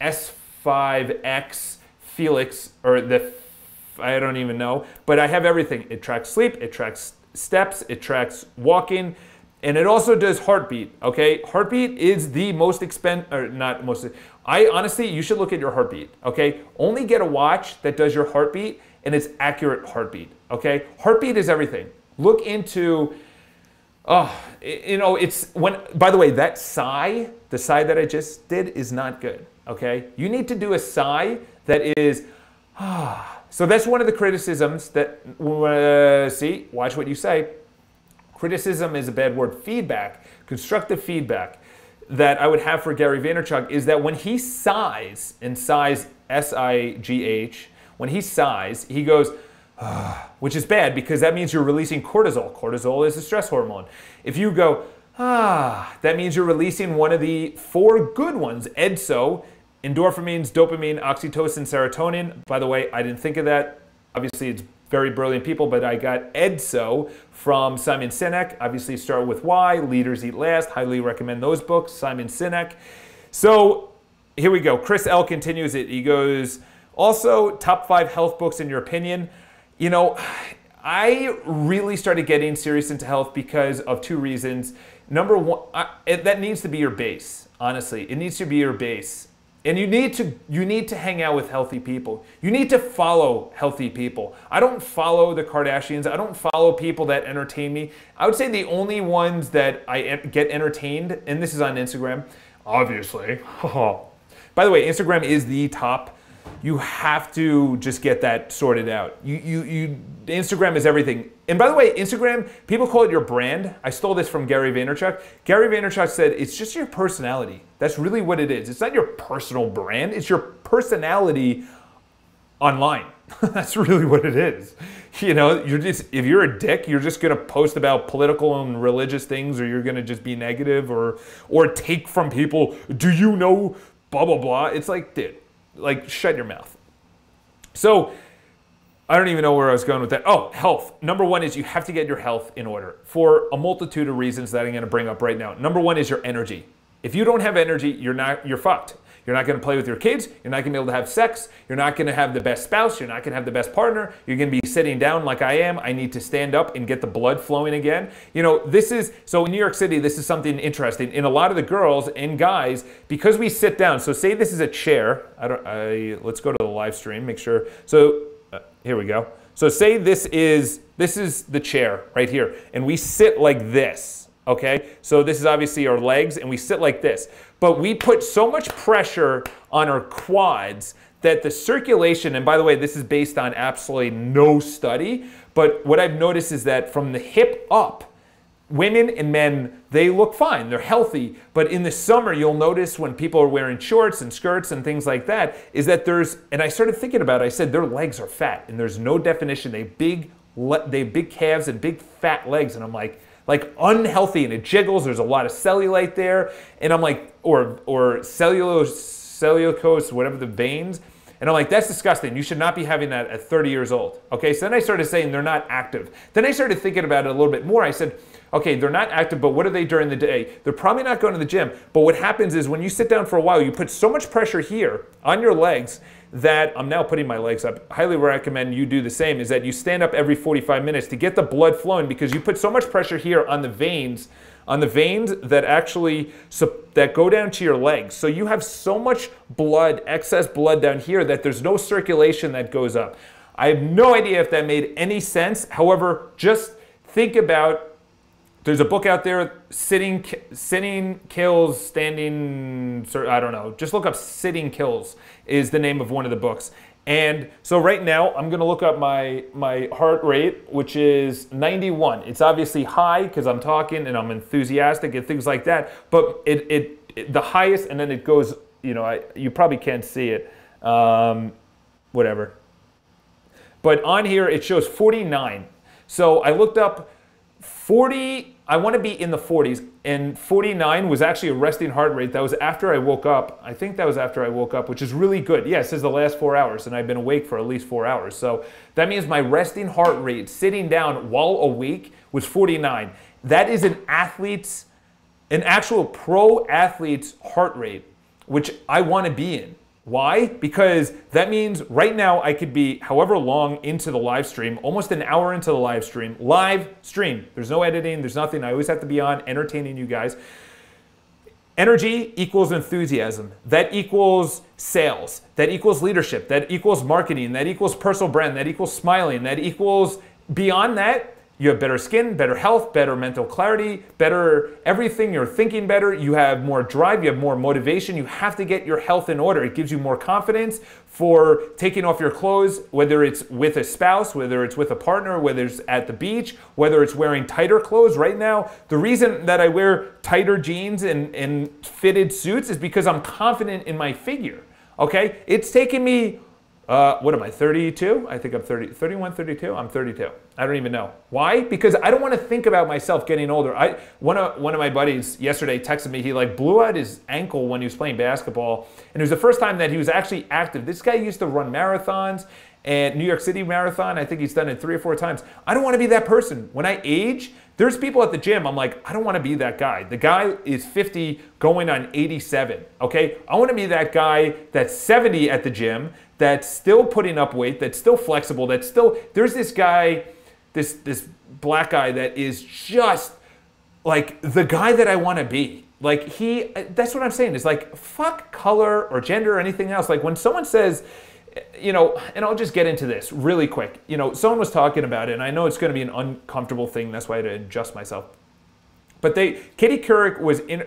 S5X Felix, or I don't even know, but I have everything. It tracks sleep, it tracks steps, it tracks walking, and it also does heartbeat, okay? Heartbeat is the most expensive, or not most, honestly, you should look at your heartbeat, okay? Only get a watch that does your heartbeat and it's accurate heartbeat, okay? Heartbeat is everything. Look into, by the way, that sigh, the sigh that I just did is not good, okay? You need to do a sigh that is, so that's one of the criticisms that, watch what you say. Criticism is a bad word. Feedback, constructive feedback that I would have for Gary Vaynerchuk is that when he sighs, and sighs, S-I-G-H, when he sighs, he goes, which is bad because that means you're releasing cortisol. Cortisol is a stress hormone. If you go, that means you're releasing one of the 4 good ones, EDSO, endorphins, dopamine, oxytocin, serotonin. By the way, I didn't think of that. Obviously, it's very brilliant people, but I got EDSO from Simon Sinek. Obviously, start with Why, Leaders Eat Last. Highly recommend those books, Simon Sinek. So here we go. Chris L. continues it. He goes, also, top 5 health books in your opinion. You know, I really started getting serious into health because of 2 reasons. Number one, that needs to be your base, honestly. It needs to be your base. And you need to hang out with healthy people. You need to follow healthy people. I don't follow the Kardashians. I don't follow people that entertain me. I would say the only ones that I get entertained, and this is on Instagram, obviously. By the way, Instagram is the top. You have to just get that sorted out. Instagram is everything. And by the way, Instagram, people call it your brand. I stole this from Gary Vaynerchuk. Gary Vaynerchuk said, it's just your personality. That's really what it is. It's not your personal brand. It's your personality online. That's really what it is. You know, if you're a dick, you're just gonna post about political and religious things, or you're gonna just be negative or take from people, do you know, blah, blah, blah. It's like, dude, like, shut your mouth. So I don't even know where I was going with that. Oh, health. Number one is you have to get your health in order for a multitude of reasons that I'm going to bring up right now. Number one is your energy. If you don't have energy, you're fucked. You're not going to play with your kids. You're not going to be able to have sex. You're not going to have the best spouse. You're not going to have the best partner. You're going to be sitting down like I am. I need to stand up and get the blood flowing again. You know, so in New York City, this is something interesting. In a lot of the girls and guys, because we sit down, so say this is a chair. Let's go to the live stream, make sure. So here we go. So say this is the chair right here, and we sit like this, okay? So this is obviously our legs, and we sit like this. But we put so much pressure on our quads that the circulation, and by the way, this is based on absolutely no study, but what I've noticed is that from the hip up, women and men, they look fine, they're healthy, but in the summer you'll notice when people are wearing shorts and skirts and things like that, is that and I started thinking about it, I said their legs are fat, and there's no definition, they have big calves and big fat legs, and I'm like unhealthy, and it jiggles, there's a lot of cellulite there, and I'm like, or cellulose, whatever the veins, and I'm like, that's disgusting. You should not be having that at 30 years old. Okay, so then I started saying they're not active. Then I started thinking about it a little bit more. I said, okay, they're not active, but what are they during the day? They're probably not going to the gym, but what happens is when you sit down for a while, you put so much pressure here on your legs that I'm now putting my legs up. Highly recommend you do the same, is that you stand up every 45 minutes to get the blood flowing, because you put so much pressure here on the veins that actually that go down to your legs. So you have so much blood, excess blood down here, that there's no circulation that goes up. I have no idea if that made any sense. However, just think about, there's a book out there, Sitting Kills, Standing, I don't know. Just look up Sitting Kills is the name of one of the books. And so right now, I'm gonna look up my heart rate, which is 91. It's obviously high because I'm talking and I'm enthusiastic and things like that, but the highest, and then it goes, you know, you probably can't see it, whatever. But on here, it shows 49. So I looked up 40, I want to be in the 40s, and 49 was actually a resting heart rate. That was after I woke up. I think that was after I woke up, which is really good. Yeah, it says the last 4 hours, and I've been awake for at least 4 hours. So that means my resting heart rate, sitting down while awake, was 49. That is an actual pro athlete's heart rate, which I want to be in. Why? Because that means right now I could be however long into the live stream, almost an hour into the live stream. There's no editing, there's nothing. I always have to be on entertaining you guys. Energy equals enthusiasm. That equals sales. That equals leadership. That equals marketing. That equals personal brand. That equals smiling. That equals, beyond that, you have better skin, better health, better mental clarity, better everything. You're thinking better. You have more drive. You have more motivation. You have to get your health in order. It gives you more confidence for taking off your clothes, whether it's with a spouse, whether it's with a partner, whether it's at the beach, whether it's wearing tighter clothes. Right now, the reason that I wear tighter jeans and fitted suits is because I'm confident in my figure. Okay? It's taken me, what am I, 32? I think I'm 31, 32? I'm 32. I don't even know. Why? Because I don't want to think about myself getting older. One of my buddies yesterday texted me, he like blew out his ankle when he was playing basketball, and it was the first time that he was actually active. This guy used to run marathons, and New York City Marathon, I think he's done it 3 or 4 times. I don't want to be that person. When I age, there's people at the gym, I'm like, I don't want to be that guy. The guy is 50 going on 87, okay? I want to be that guy that's 70 at the gym, that's still putting up weight, that's still flexible, that's still, there's this guy, this black guy that is just like the guy that I want to be. Like that's what I'm saying, is like, fuck color or gender or anything else. Like when someone says, you know, and I'll just get into this really quick. You know, someone was talking about it, and I know it's going to be an uncomfortable thing. That's why I had to adjust myself. But Katie Couric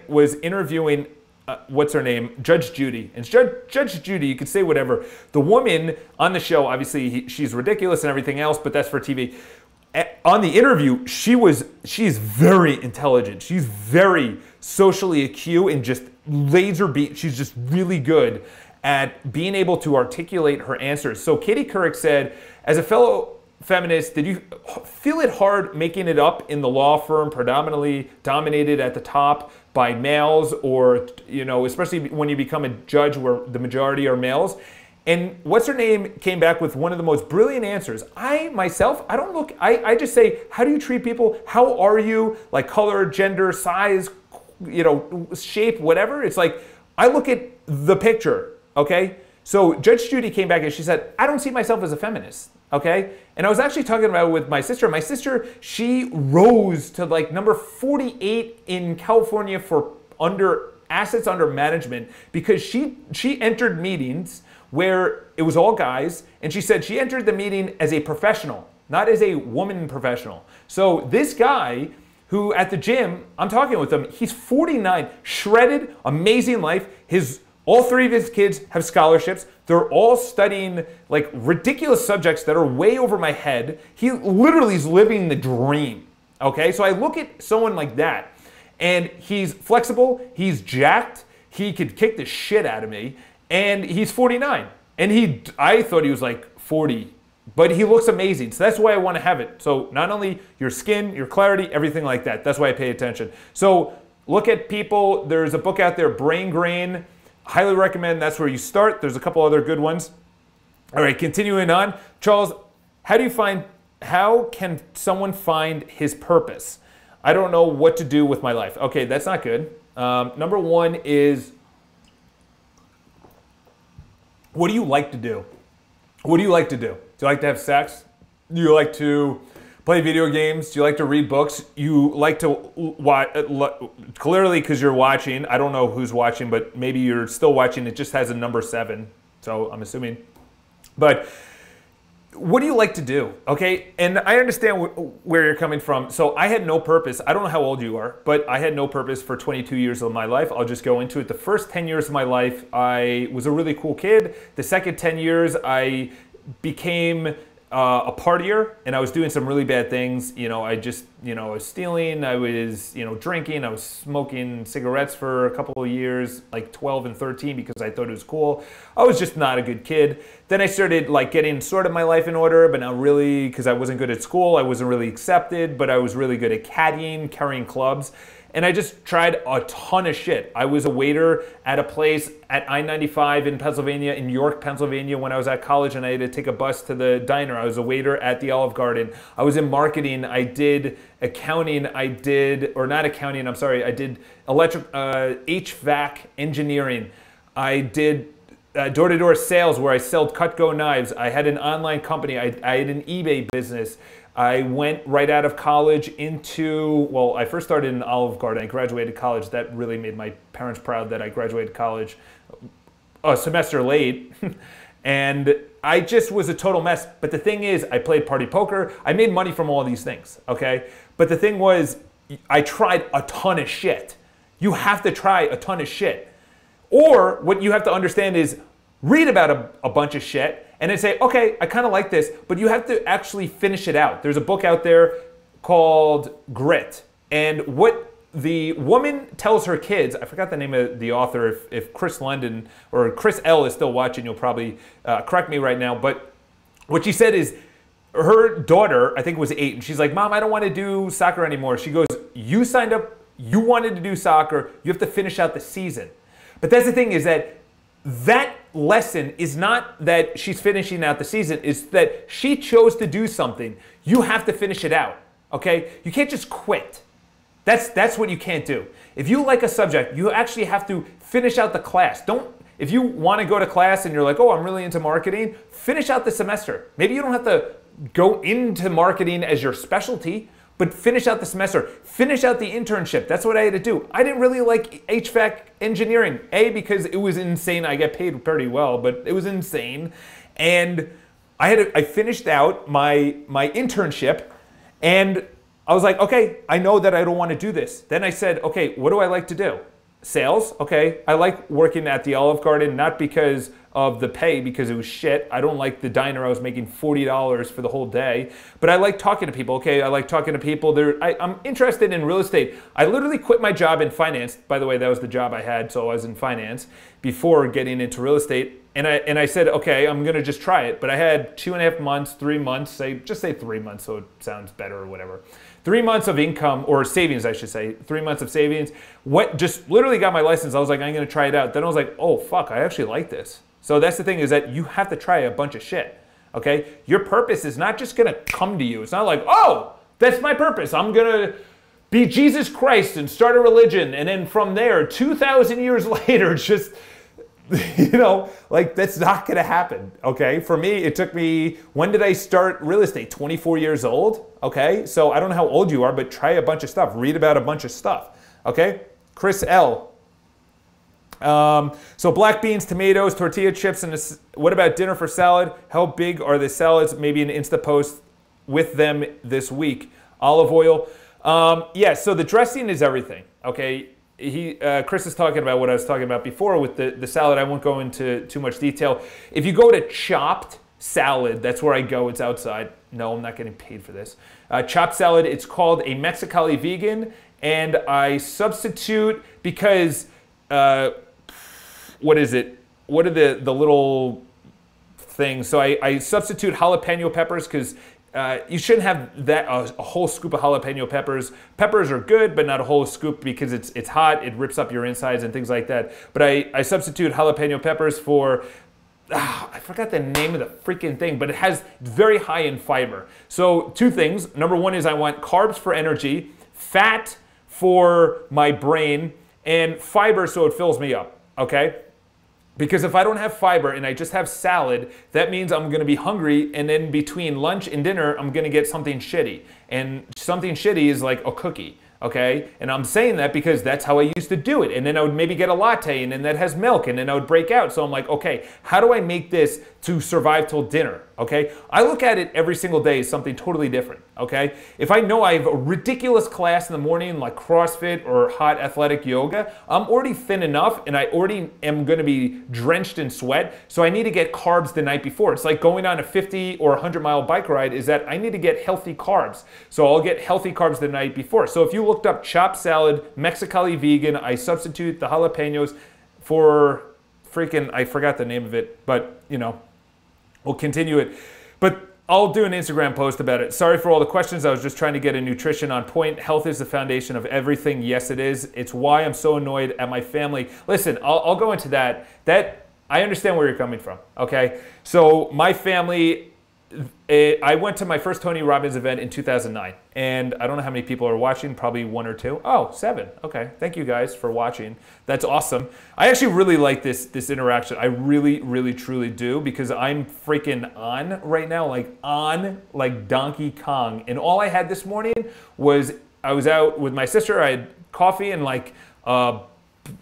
was interviewing, what's her name? Judge Judy. And Judge Judy, you could say whatever. The woman on the show, obviously, she's ridiculous and everything else, but that's for TV. On the interview, she's very intelligent. She's very socially acute and just she's just really good at being able to articulate her answers. So Katie Couric said, as a fellow feminist, did you feel it hard making it up in the law firm predominantly dominated at the top by males, or, you know, especially when you become a judge where the majority are males? And what's her name came back with one of the most brilliant answers. I myself, I don't look, I just say, how do you treat people? How are you? Like color, gender, size, you know, shape, whatever. It's like, I look at the picture, okay? So Judge Judy came back and she said, I don't see myself as a feminist, okay? And I was actually talking about it with my sister. My sister, she rose to like number 48 in California for assets under management because she entered meetings where it was all guys, and she said she entered the meeting as a professional, not as a woman professional. So this guy who at the gym, I'm talking with him, he's 49, shredded, amazing life. All three of his kids have scholarships. They're all studying like ridiculous subjects that are way over my head. He literally is living the dream, okay? So I look at someone like that, and he's flexible, he's jacked, he could kick the shit out of me, and he's 49. And I thought he was like 40, but he looks amazing. So that's why I want to have it. So not only your skin, your clarity, everything like that. That's why I pay attention. So look at people. There's a book out there, Brain Grain. Highly recommend. That's where you start. There's a couple other good ones. All right, continuing on. Charles, how can someone find his purpose? I don't know what to do with my life. Okay, that's not good. Number one is, what do you like to do? What do you like to do? Do you like to have sex? Do you like to play video games? Do you like to read books? You like to watch, clearly because you're watching. I don't know who's watching, but maybe you're still watching. It just has a number 7, so I'm assuming. But what do you like to do? Okay, and I understand where you're coming from. So I had no purpose. I don't know how old you are, but I had no purpose for 22 years of my life. I'll just go into it. The first 10 years of my life, I was a really cool kid. The second 10 years, I became a partier, and I was doing some really bad things. You know, I was stealing, I was, drinking, I was smoking cigarettes for a couple of years, like 12 and 13, because I thought it was cool. I was just not a good kid. Then I started like getting sort of my life in order, but not really, because I wasn't good at school. I wasn't really accepted, but I was really good at caddying, carrying clubs. And I just tried a ton of shit. I was a waiter at a place at I-95 in Pennsylvania, in York, Pennsylvania, when I was at college, and I had to take a bus to the diner. I was a waiter at the Olive Garden. I was in marketing. I did accounting. I did electric HVAC engineering. I did door-to-door sales where I sold Cutco knives. I had an online company. I had an eBay business. I went right out of college I first started in Olive Garden. I graduated college. That really made my parents proud that I graduated college a semester late. And I just was a total mess. But the thing is, I played party poker. I made money from all these things, okay? But the thing was, I tried a ton of shit. You have to try a ton of shit. Or what you have to understand is read about a bunch of shit and then say, okay, I kind of like this, but you have to actually finish it out. There's a book out there called Grit. And what the woman tells her kids, I forgot the name of the author, if Chris London or Chris L is still watching, you'll probably correct me right now, but what she said is her daughter, I think was 8, and she's like, Mom, I don't want to do soccer anymore. She goes, you signed up, you wanted to do soccer, you have to finish out the season. But that's the thing, is that lesson is not that she's finishing out the season, it's that she chose to do something. You have to finish it out, okay? You can't just quit. That's what you can't do. If you like a subject, you actually have to finish out the class. If you want to go to class and you're like, oh, I'm really into marketing, finish out the semester. Maybe you don't have to go into marketing as your specialty, but finish out the semester. Finish out the internship. That's what I had to do. I didn't really like HVAC engineering. Because it was insane. I get paid pretty well, but it was insane. And I finished out my internship, and I was like, okay, I know that I don't want to do this. Then I said, okay, what do I like to do? Sales, okay. I like working at the Olive Garden, not because of the pay, because it was shit. I don't like the diner. I was making $40 for the whole day. But I like talking to people, okay? I like talking to people. I'm interested in real estate. I literally quit my job in finance. By the way, that was the job I had, so I was in finance before getting into real estate. And I said, okay, I'm gonna just try it. But I had 2.5 months, 3 months, just say 3 months so it sounds better or whatever. 3 months of income, or savings, I should say. 3 months of savings. Just literally got my license. I was like, I'm gonna try it out. Then I was like, oh fuck, I actually like this. So that's the thing, is that you have to try a bunch of shit, okay? Your purpose is not just gonna come to you. It's not like, oh, that's my purpose. I'm gonna be Jesus Christ and start a religion. And then from there, 2,000 years later, just, you know, like that's not gonna happen, okay? For me, it took me, when did I start real estate? 24 years old, okay? So I don't know how old you are, but try a bunch of stuff. Read about a bunch of stuff, okay? Chris L. So black beans, tomatoes, tortilla chips, and what about dinner for salad? How big are the salads? Maybe an Insta post with them this week. Olive oil. Yeah, so the dressing is everything, okay? Chris is talking about what I was talking about before with the salad. I won't go into too much detail. If you go to Chopped Salad, that's where I go. It's outside. No, I'm not getting paid for this. Chopped Salad, it's called a Mexicali vegan, and I substitute because... what is it? What are the little things? So I substitute jalapeno peppers because you shouldn't have that a whole scoop of jalapeno peppers. Peppers are good, but not a whole scoop because it's hot. It rips up your insides and things like that. But I substitute jalapeno peppers for, I forgot the name of the freaking thing, but it has very high in fiber. So two things. Number one is I want carbs for energy, fat for my brain, and fiber so it fills me up, okay? Because if I don't have fiber and I just have salad, that means I'm gonna be hungry, and then between lunch and dinner, I'm gonna get something shitty. And something shitty is like a cookie, okay? And I'm saying that because that's how I used to do it. And then I would maybe get a latte, and then that has milk, and then I would break out. So I'm like, okay, how do I make this to survive till dinner, okay? I look at it every single day as something totally different, okay? If I know I have a ridiculous class in the morning, like CrossFit or hot athletic yoga, I'm already thin enough, and I already am gonna be drenched in sweat, so I need to get carbs the night before. It's like going on a 50 or 100-mile bike ride, is that I need to get healthy carbs. So I'll get healthy carbs the night before. So if you looked up Chopped Salad, Mexicali vegan, I substitute the jalapenos for freaking, I forgot the name of it, but you know, we'll continue it. But I'll do an Instagram post about it. Sorry for all the questions. I was just trying to get a nutrition on point. Health is the foundation of everything. Yes, it is. It's why I'm so annoyed at my family. Listen, I'll go into that. I understand where you're coming from, okay? So my family, I went to my first Tony Robbins event in 2009, and I don't know how many people are watching, probably 1 or 2. Oh, 7. Okay, thank you guys for watching. That's awesome. I actually really like this interaction. I really, really, truly do, because I'm freaking on right now, like Donkey Kong. And all I had this morning was, I was out with my sister, I had coffee and like a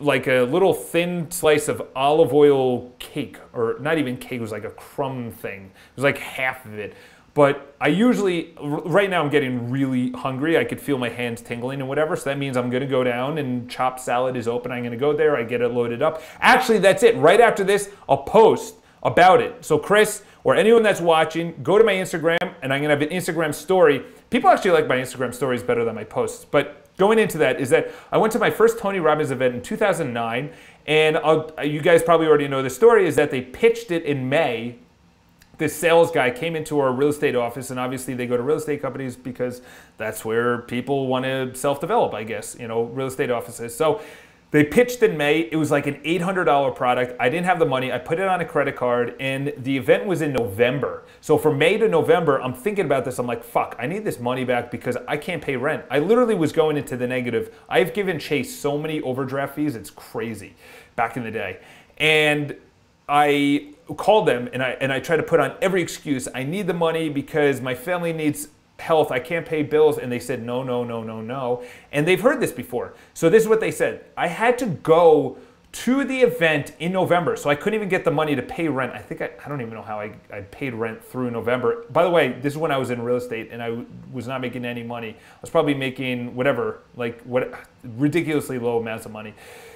little thin slice of olive oil cake, or not even cake, it was like a crumb thing. It was like half of it. But I usually, right now I'm getting really hungry. I could feel my hands tingling and whatever, so that means I'm gonna go down, and Chopped Salad is open. I'm gonna go there, I get it loaded up. Actually, that's it. Right after this, I'll post about it. So Chris, or anyone that's watching, go to my Instagram, and I'm gonna have an Instagram story. People actually like my Instagram stories better than my posts, but going into that is that I went to my first Tony Robbins event in 2009, and you guys probably already know the story, is that they pitched it in May. This sales guy came into our real estate office, and obviously they go to real estate companies because that's where people want to self-develop, I guess, you know, real estate offices. So they pitched in May. It was like an $800 product. I didn't have the money. I put it on a credit card, and the event was in November. So from May to November, I'm thinking about this. I'm like, fuck, I need this money back because I can't pay rent. I literally was going into the negative. I've given Chase so many overdraft fees. It's crazy back in the day. And I called them, and I tried to put on every excuse. I need the money because my family needs health, I can't pay bills. And they said, no, no, no, no, no. And they've heard this before. So this is what they said. I had to go to the event in November, so I couldn't even get the money to pay rent. I think I don't even know how I paid rent through November. By the way, this is when I was in real estate, and I was not making any money. I was probably making whatever, like what ridiculously low amounts of money.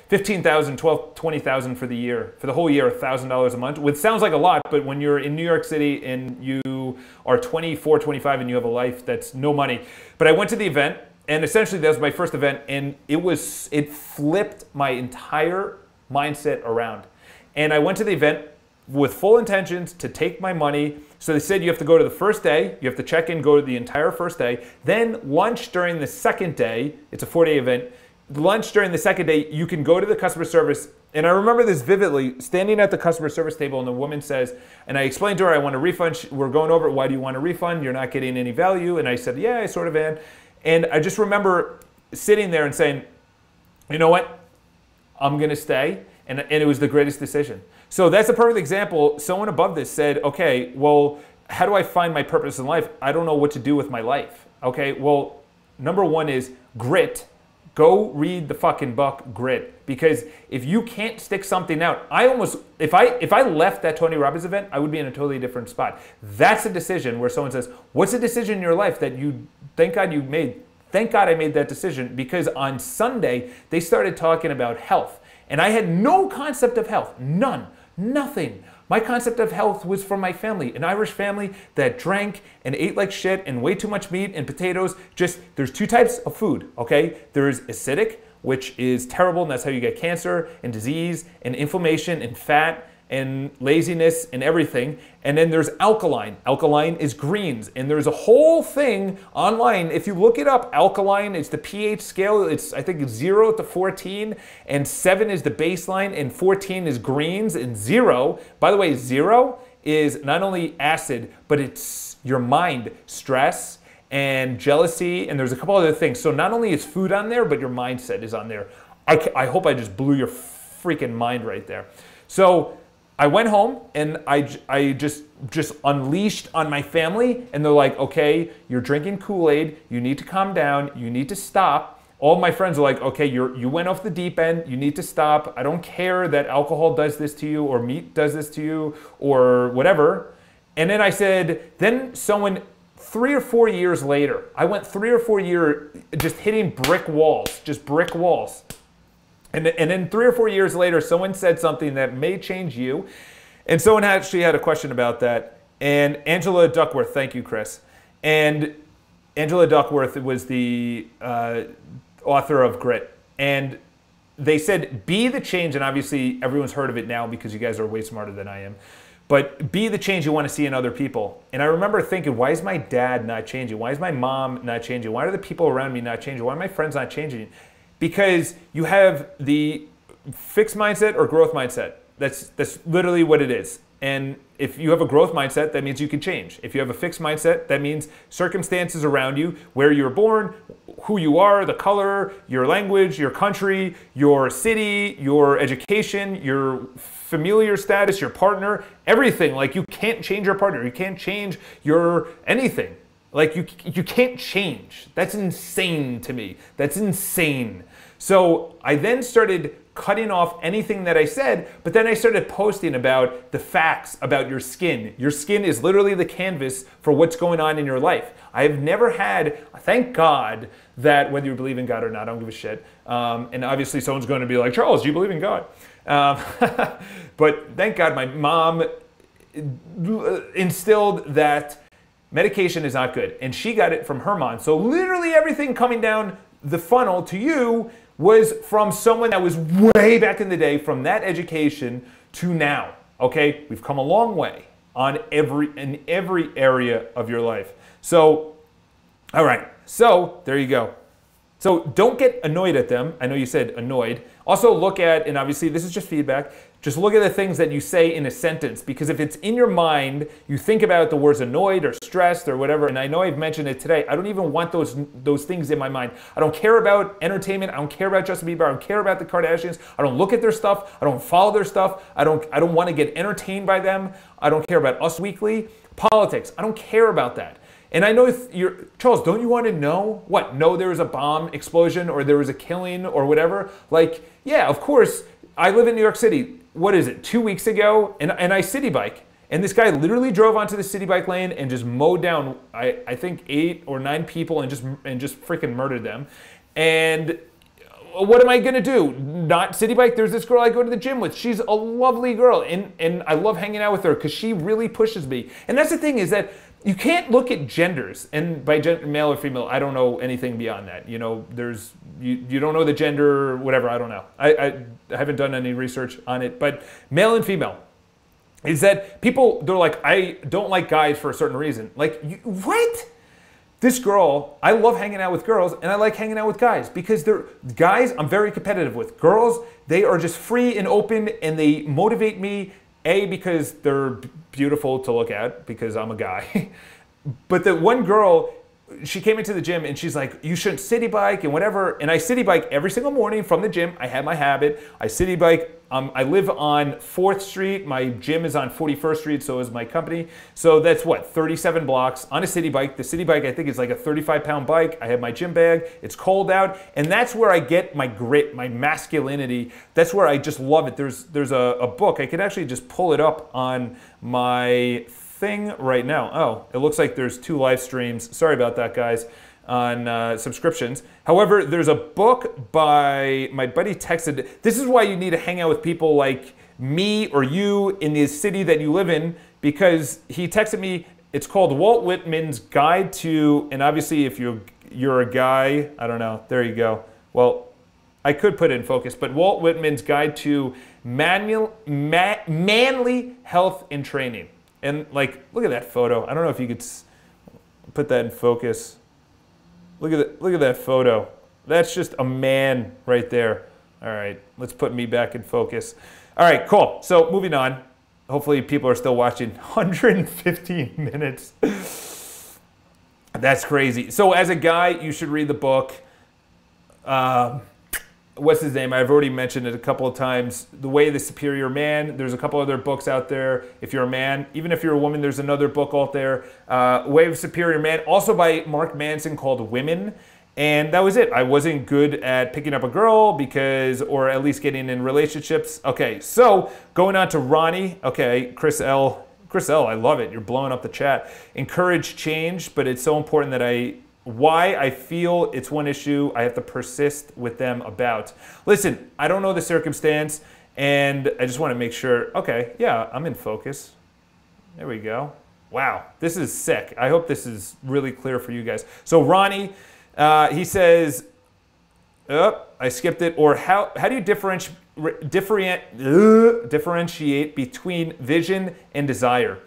$15,000, $12,000, $20,000 for the year. For the whole year, $1,000 a month, which sounds like a lot, but when you're in New York City and you are 24, 25 and you have a life, that's no money. But I went to the event, and essentially that was my first event, and it flipped my entire mindset around. And I went to the event with full intentions to take my money. So they said you have to go to the first day, you have to check in, go to the entire first day, then lunch during the second day. It's a 4-day event. lunch during the second day, you can go to the customer service. And I remember this vividly, standing at the customer service table, and the woman says, and I explained to her, I want a refund. We're going over it. Why do you want a refund? You're not getting any value. And I said, yeah, I sort of am. And I just remember sitting there and saying, you know what? I'm going to stay. And it was the greatest decision. So that's a perfect example. Someone above this said, okay, well, how do I find my purpose in life? I don't know what to do with my life. Okay, well, number one is grit. Go read the fucking book, Grit. Because if you can't stick something out, if I left that Tony Robbins event, I would be in a totally different spot. That's a decision where someone says, what's a decision in your life that you, thank God you made? Thank God I made that decision, because on Sunday, they started talking about health. And I had no concept of health, none, nothing. My concept of health was from my family, an Irish family that drank and ate like shit and way too much meat and potatoes. Just, there's two types of food, okay? There's acidic, which is terrible, and that's how you get cancer and disease and inflammation and fat and laziness and everything. And then there's alkaline. Alkaline is greens. And there's a whole thing online. If you look it up, alkaline, it's the pH scale. It's, I think, 0 to 14, and 7 is the baseline, and 14 is greens, and 0, by the way, 0 is not only acid, but it's your mind, stress and jealousy, and there's a couple other things. So not only is food on there, but your mindset is on there. I hope I just blew your freaking mind right there. So I went home and I just unleashed on my family, and they're like, okay, you're drinking Kool-Aid, you need to calm down, you need to stop. All my friends are like, okay, you went off the deep end, you need to stop. I don't care that alcohol does this to you or meat does this to you or whatever. And then I said, then someone 3 or 4 years later, I went 3 or 4 years just hitting brick walls, just brick walls. And then 3 or 4 years later, someone said something that may change you. And someone actually had a question about that. And Angela Duckworth, thank you, Chris. And Angela Duckworth was the author of Grit. And they said, be the change. And obviously, everyone's heard of it now because you guys are way smarter than I am. But be the change you want to see in other people. And I remember thinking, why is my dad not changing? Why is my mom not changing? Why are the people around me not changing? Why are my friends not changing? Because you have the fixed mindset or growth mindset. That's literally what it is. And if you have a growth mindset, that means you can change. If you have a fixed mindset, that means circumstances around you, where you were born, who you are, the color, your language, your country, your city, your education, your familiar status, your partner, everything. Like, you can't change your partner. You can't change your anything. Like, you can't change. That's insane to me. That's insane. So I then started cutting off anything that I said, but then I started posting about the facts about your skin. Your skin is literally the canvas for what's going on in your life. I've never had, thank God, that whether you believe in God or not, I don't give a shit. And obviously someone's going to be like, Charles, do you believe in God? But thank God my mom instilled that medication is not good. And she got it from her mom. So literally everything coming down the funnel to you was from someone that was way back in the day, from that education to now. Okay, we've come a long way in every area of your life. So, all right, so there you go. So don't get annoyed at them. I know you said annoyed. Also look at, and obviously this is just feedback, just look at the things that you say in a sentence, because if it's in your mind, you think about the words annoyed or stressed or whatever, and I know I've mentioned it today, I don't even want those things in my mind. I don't care about entertainment, I don't care about Justin Bieber, I don't care about the Kardashians, I don't look at their stuff, I don't follow their stuff, I don't want to get entertained by them, I don't care about Us Weekly, politics, I don't care about that. And I know Charles, don't you want to know what? Know there was a bomb explosion or there was a killing or whatever? Like, yeah, of course. I live in New York City. What is it, 2 weeks ago? And I city bike. And this guy literally drove onto the city bike lane and just mowed down, I think 8 or 9 people and just freaking murdered them. And what am I gonna do? Not city bike? There's this girl I go to the gym with. She's a lovely girl, and I love hanging out with her because she really pushes me. And that's the thing, is that you can't look at genders, and by gender, male or female, I don't know anything beyond that. You know, you don't know the gender, whatever, I don't know. I haven't done any research on it, but male and female, is that people, they're like, I don't like guys for a certain reason. Like, what? this girl, I love hanging out with girls, and I like hanging out with guys because guys I'm very competitive with. Girls, they are just free and open, and they motivate me, A, because they're beautiful to look at, because I'm a guy. But the one girl, she came into the gym and she's like, you shouldn't city bike and whatever. And I city bike every single morning from the gym. I have my habit. I city bike. I live on 4th Street. My gym is on 41st Street, so is my company. So that's what, 37 blocks on a city bike. The city bike, I think, is like a 35-pound bike. I have my gym bag. It's cold out. And that's where I get my grit, my masculinity. That's where I just love it. There's a book. I could actually just pull it up on my thing right now. Oh, it looks like there's 2 live streams. Sorry about that, guys, on subscriptions. However, there's a book by my buddy texted. This is why you need to hang out with people like me or you in the city that you live in, because he texted me. It's called Walt Whitman's Guide to, and obviously if you're a guy, I don't know. There you go. Well, I could put it in focus, but Walt Whitman's Guide to Manly Health and Training. And like, look at that photo. I don't know if you could put that in focus. Look at that photo. That's just a man right there. All right, let's put me back in focus. All right, cool. So moving on. Hopefully people are still watching. 115 minutes. That's crazy. So as a guy, you should read the book. What's his name? I've already mentioned it a couple of times. The Way of the Superior Man. There's a couple other books out there. If you're a man, even if you're a woman, there's another book out there. Way of the Superior Man, also by Mark Manson, called Women. And that was it. I wasn't good at picking up a girl or at least getting in relationships. Okay, so going on to Ronnie. Okay, Chris L, I love it. You're blowing up the chat. Encourage change, but it's so important that why I feel it's one issue I have to persist with them about. Listen, I don't know the circumstance, and I just want to make sure. Okay, yeah, I'm in focus. There we go. Wow, this is sick. I hope this is really clear for you guys. So Ronnie, he says, I skipped it. Or how do you differentiate between vision and desire?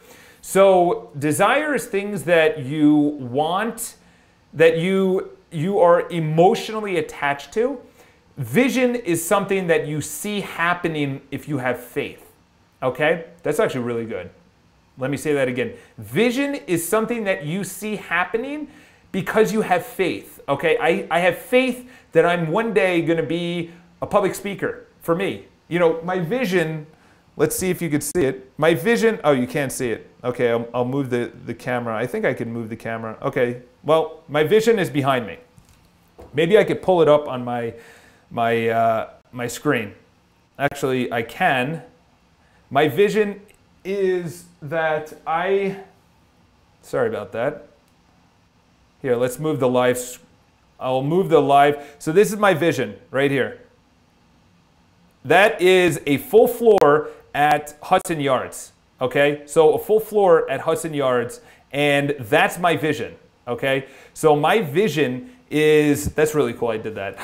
So desire is things that you want, that you are emotionally attached to. Vision is something that you see happening if you have faith. Okay? That's actually really good. Let me say that again. Vision is something that you see happening because you have faith. Okay? I have faith that I'm one day going to be a public speaker. For me, you know, my vision, let's see if you could see it. My vision, oh, you can't see it. Okay, I'll move the camera. I think I can move the camera. Okay, well, my vision is behind me. Maybe I could pull it up on my screen. Actually, I can. My vision is that sorry about that. Here, let's move the live. I'll move the live. So this is my vision right here. That is a full floor at Hudson Yards. Okay, so a full floor at Hudson Yards, and that's my vision. Okay, so my vision is, that's really cool. I did that.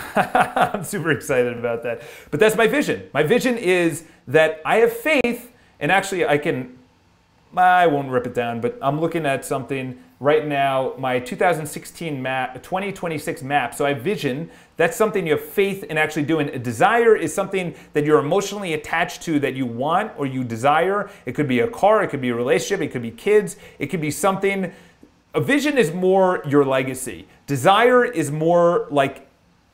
I'm super excited about that. But that's my vision. My vision is that I have faith, and actually I won't rip it down, but I'm looking at something right now, my 2016 map, 2026 map. So I have vision. That's something you have faith in actually doing. A desire is something that you're emotionally attached to, that you want or you desire. It could be a car, it could be a relationship, it could be kids, it could be something. A vision is more your legacy. Desire is more like,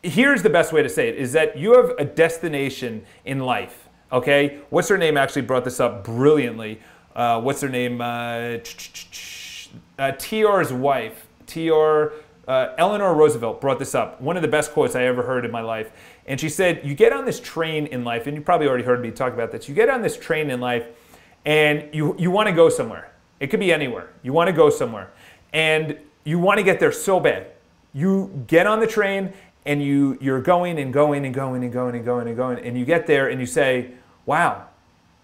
here's the best way to say it, is that you have a destination in life, okay? What's her name actually brought this up brilliantly. What's her name? TR's wife, Eleanor Roosevelt brought this up. One of the best quotes I ever heard in my life. And she said, you get on this train in life, and you probably already heard me talk about this. You get on this train in life, and you want to go somewhere. It could be anywhere. You want to go somewhere. And you want to get there so bad. You get on the train, and you're going and going and going and going and going and going, and you get there, and you say, wow.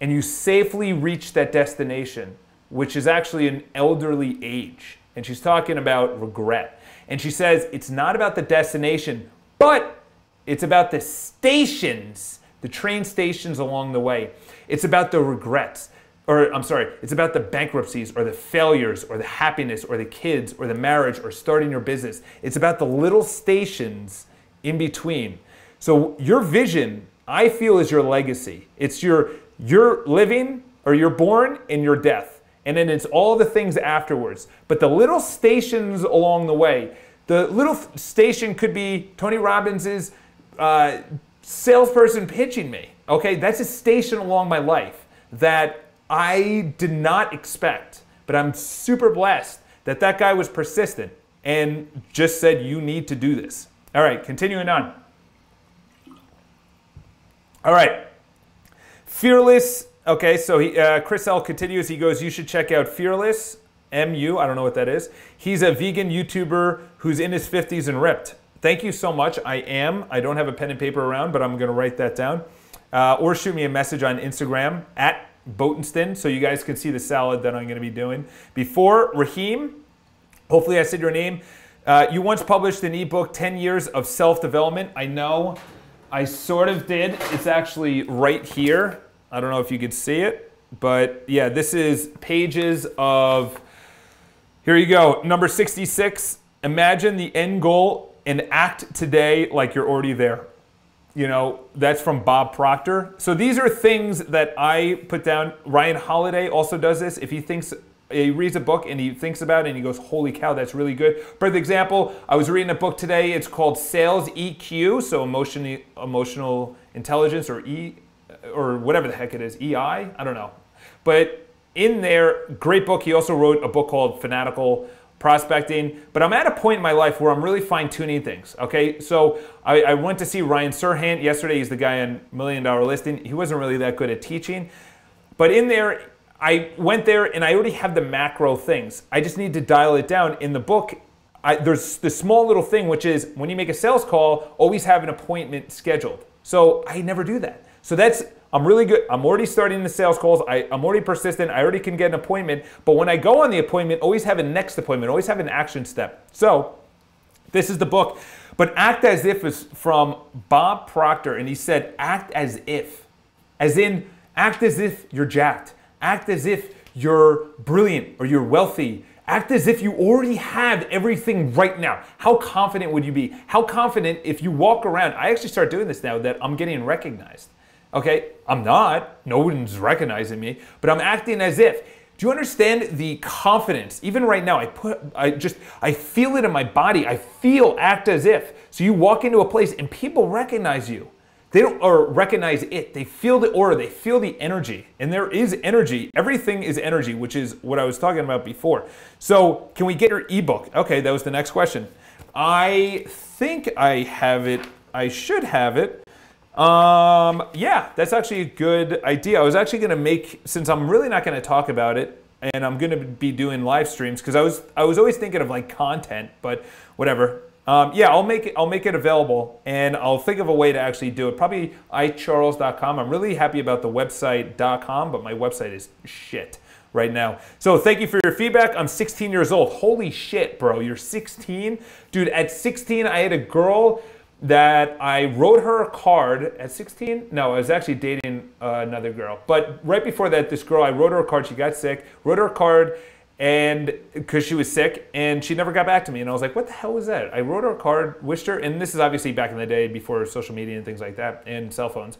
And you safely reach that destination, which is actually an elderly age. And she's talking about regret. And she says it's not about the destination, but it's about the stations, the train stations along the way. It's about the regrets. or I'm sorry, it's about the bankruptcies or the failures or the happiness or the kids or the marriage or starting your business. It's about the little stations in between. So your vision, I feel, is your legacy. It's your living, or you're born, and your death. And then it's all the things afterwards. But the little stations along the way, the little station could be Tony Robbins's salesperson pitching me. Okay, that's a station along my life that I did not expect, but I'm super blessed that that guy was persistent and just said, you need to do this. All right, continuing on. All right, Fearless. Okay, so Chris L continues. He goes, you should check out Fearless, MU. I don't know what that is. He's a vegan YouTuber who's in his 50s and ripped. Thank you so much. I am. I don't have a pen and paper around, but I'm going to write that down. Or shoot me a message on Instagram at Botenstein, so you guys can see the salad that I'm going to be doing. Before, Raheem, hopefully I said your name. You once published an ebook, 10 Years of Self-Development. I know I sort of did. It's actually right here. I don't know if you could see it, but yeah, this is pages of, here you go, number 66. Imagine the end goal and act today like you're already there. You know, that's from Bob Proctor. So these are things that I put down. Ryan Holiday also does this. If he reads a book and he thinks about it and he goes, holy cow, that's really good. For example, I was reading a book today. It's called Sales EQ, so emotional intelligence, or whatever the heck it is, EI, I don't know. But in there, great book. He also wrote a book called Fanatical Prospecting. But I'm at a point in my life where I'm really fine-tuning things, okay? So I went to see Ryan Serhant yesterday. He's the guy on $1 Million Listing. He wasn't really that good at teaching. But in there, I went there and I already have the macro things. I just need to dial it down. In the book, there's the small little thing, which is when you make a sales call, always have an appointment scheduled. So I never do that. So I'm really good. I'm already starting the sales calls. I'm already persistent. I already can get an appointment. But when I go on the appointment, always have a next appointment. Always have an action step. So this is the book. But Act As If is from Bob Proctor. And he said, act as if. As in, act as if you're jacked. Act as if you're brilliant or you're wealthy. Act as if you already have everything right now. How confident would you be? How confident if you walk around? I actually start doing this now that I'm getting recognized. Okay, I'm not. No one's recognizing me, but I'm acting as if. Do you understand the confidence? Even right now, I feel it in my body. I feel act as if. So you walk into a place and people recognize you. They don't or recognize it. They feel the aura. They feel the energy. And there is energy. Everything is energy, which is what I was talking about before. So can we get your ebook? Okay, that was the next question. I think I have it. I should have it. Yeah, that's actually a good idea. I was actually going to make, since I'm really not going to talk about it, and I'm going to be doing live streams, because I was always thinking of like content, but whatever. Yeah, I'll make it available, and I'll think of a way to actually do it. Probably icharles.com. I'm really happy about the website.com, but my website is shit right now. So thank you for your feedback. I'm 16 years old. Holy shit, bro. You're 16? Dude, at 16, I had a girl that I wrote her a card at 16. No, I was actually dating another girl. But right before that, this girl, I wrote her a card. She got sick. Wrote her a card, and because she was sick, and she never got back to me. And I was like, what the hell was that? I wrote her a card, wished her, and this is obviously back in the day before social media and things like that, and cell phones.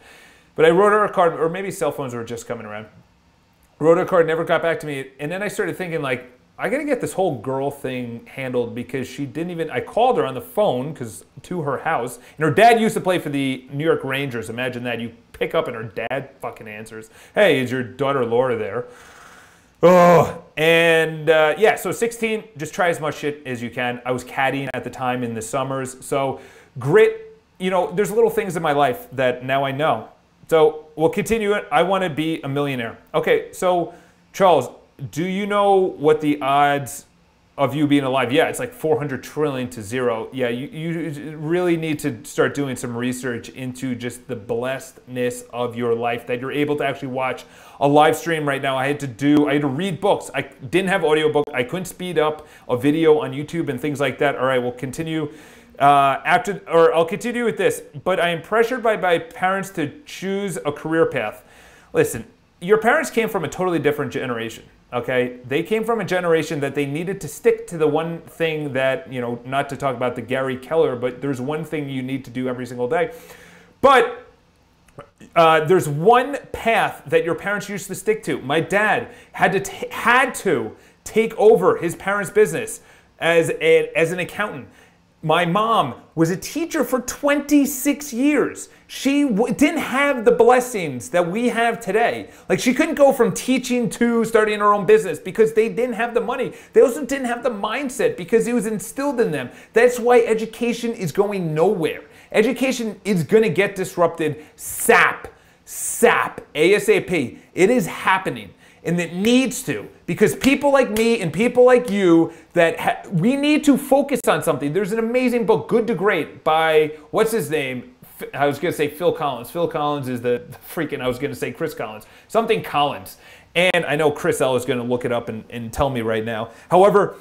But I wrote her a card, or maybe cell phones were just coming around. Wrote her a card, never got back to me. And then I started thinking, like, I gotta get this whole girl thing handled, because she didn't even, I called her on the phone to her house, and her dad used to play for the New York Rangers. Imagine that. You pick up and her dad fucking answers. Hey, is your daughter Laura there? Oh, and yeah, so 16, just try as much shit as you can. I was caddying at the time in the summers. So grit, you know, there's little things in my life that now I know. So we'll continue it. I want to be a millionaire. Okay, so Charles, do you know what the odds of you being alive? Yeah, it's like 400 trillion to 0. Yeah, you really need to start doing some research into just the blessedness of your life, that you're able to actually watch a live stream right now. I had to read books. I didn't have audiobook. I couldn't speed up a video on YouTube and things like that. All right, we'll continue I'll continue with this. But I am pressured by my parents to choose a career path. Listen, your parents came from a totally different generation. Okay, they came from a generation that they needed to stick to the one thing that, you know, not to talk about the Gary Keller, but there's one thing you need to do every single day. But there's one path that your parents used to stick to. My dad had to take over his parents' business as an accountant. My mom was a teacher for 26 years. She didn't have the blessings that we have today. Like, she couldn't go from teaching to starting her own business because they didn't have the money. They also didn't have the mindset because it was instilled in them. That's why education is going nowhere. Education is going to get disrupted. SAP, ASAP. It is happening. And it needs to, because people like me and people like you, we need to focus on something. There's an amazing book, Good to Great, by, what's his name? I was going to say Phil Collins. Phil Collins is the freaking, I was going to say Chris Collins. Something Collins. And I know Chris L is going to look it up and tell me right now. However,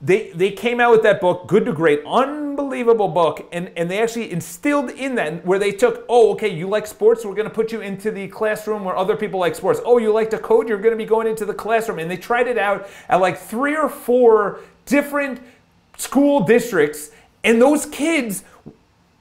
they came out with that book, Good to Great, unbelievable book, and they actually instilled in that, where they took, oh, okay, you like sports, we're going to put you into the classroom where other people like sports. Oh, you like to code, you're going to be going into the classroom. And they tried it out at like 3 or 4 different school districts, and those kids,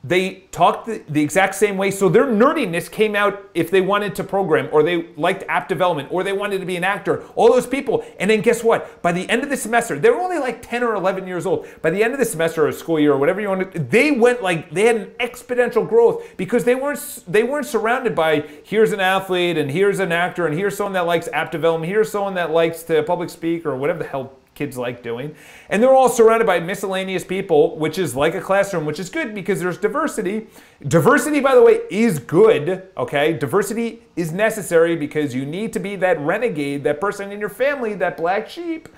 they talked the exact same way, so their nerdiness came out if they wanted to program, or they liked app development, or they wanted to be an actor, all those people. And then guess what? By the end of the semester, they were only like 10 or 11 years old. By the end of the semester or school year or whatever you want to, they went like, they had an exponential growth because they weren't surrounded by, here's an athlete, and here's an actor, and here's someone that likes app development, here's someone that likes to public speak, or whatever the hell kids like doing. And they're all surrounded by miscellaneous people, which is like a classroom, which is good because there's diversity. Diversity, by the way, is good, okay? Diversity is necessary because you need to be that renegade, that person in your family, that black sheep.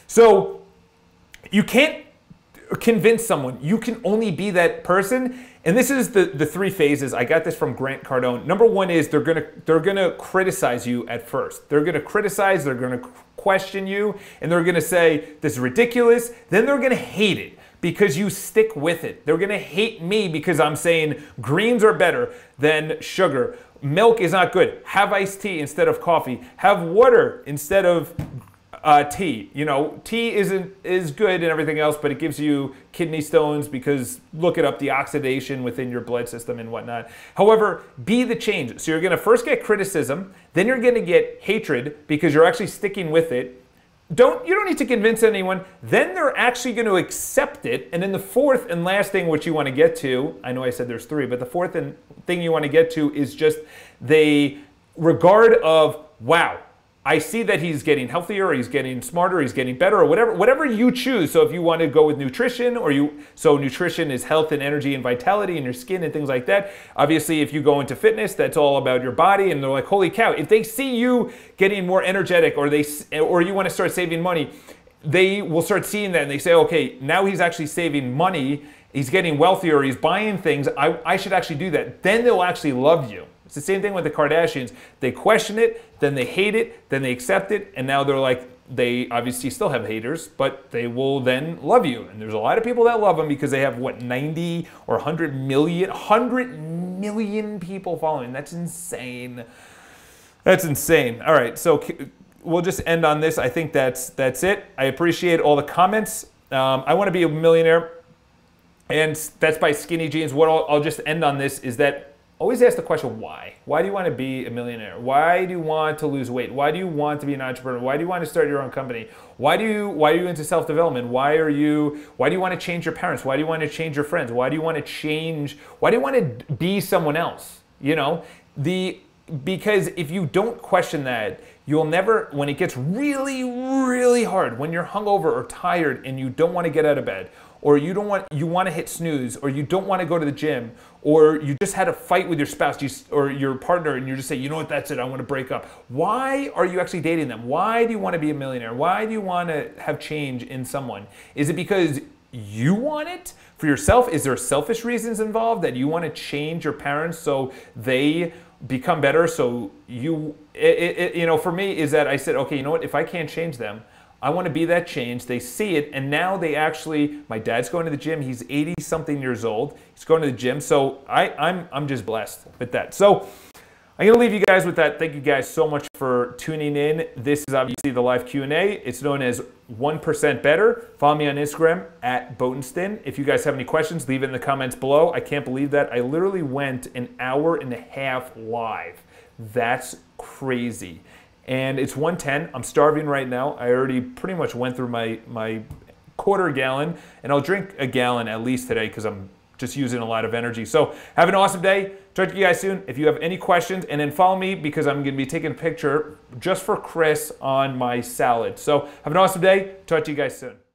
So you can't convince someone. You can only be that person. And this is the 3 phases. I got this from Grant Cardone. Number 1 is they're gonna criticize you at first. They're gonna criticize, they're gonna question you, and they're gonna say, this is ridiculous. Then they're gonna hate it because you stick with it. They're gonna hate me because I'm saying greens are better than sugar. Milk is not good. Have iced tea instead of coffee. Have water instead of tea. You know, tea is good and everything else, but it gives you kidney stones because, look it up, the oxidation within your blood system and whatnot. However, be the change. So you're going to first get criticism, then you're going to get hatred because you're actually sticking with it. You don't need to convince anyone. Then they're actually going to accept it. And then the 4th and last thing which you want to get to, I know I said there's 3, but the 4th thing you want to get to is just the regard of, wow, I see that he's getting healthier, or he's getting smarter, he's getting better, or whatever you choose. So if you want to go with nutrition, so nutrition is health and energy and vitality in your skin and things like that. Obviously, if you go into fitness, that's all about your body, and they're like, holy cow, if they see you getting more energetic, or you want to start saving money, they will start seeing that and they say, okay, now he's actually saving money, he's getting wealthier, he's buying things, I should actually do that. Then they'll actually love you. It's the same thing with the Kardashians. They question it, then they hate it, then they accept it, and now they're like, they obviously still have haters, but they will then love you. And there's a lot of people that love them because they have, what, 90 or 100 million people following. That's insane. That's insane. All right, so we'll just end on this. I think that's it. I appreciate all the comments. I want to be a millionaire, and that's by Skinny Jeans. What I'll just end on this is that always ask the question, why? Why do you want to be a millionaire? Why do you want to lose weight? Why do you want to be an entrepreneur? Why do you want to start your own company? Why are you into self-development? Why do you want to change your parents? Why do you want to change your friends? Why do you want to be someone else? You know, because if you don't question that, you'll never, when it gets really, really hard, when you're hungover or tired and you don't want to get out of bed, or you want to hit snooze, or you don't want to go to the gym, or you just had a fight with your spouse or your partner and you just say, you know what, that's it, I want to break up. Why are you actually dating them? Why do you want to be a millionaire? Why do you want to have change in someone? Is it because you want it for yourself? Is there selfish reasons involved that you want to change your parents so they become better? So you know, for me is that I said, okay, you know what, if I can't change them, I want to be that change. They see it, and now they actually, my dad's going to the gym. He's 80-something years old. He's going to the gym, so I'm just blessed with that. So I'm going to leave you guys with that. Thank you guys so much for tuning in. This is obviously the live Q&A. It's known as 1% Better. Follow me on Instagram at Botenstin. If you guys have any questions, leave it in the comments below. I can't believe that. I literally went an hour and a half live. That's crazy. And it's 1:10. I'm starving right now. I already pretty much went through my quarter gallon, and I'll drink a gallon at least today because I'm just using a lot of energy. So have an awesome day. Talk to you guys soon. If you have any questions, and then follow me because I'm going to be taking a picture just for Chris on my salad. So have an awesome day. Talk to you guys soon.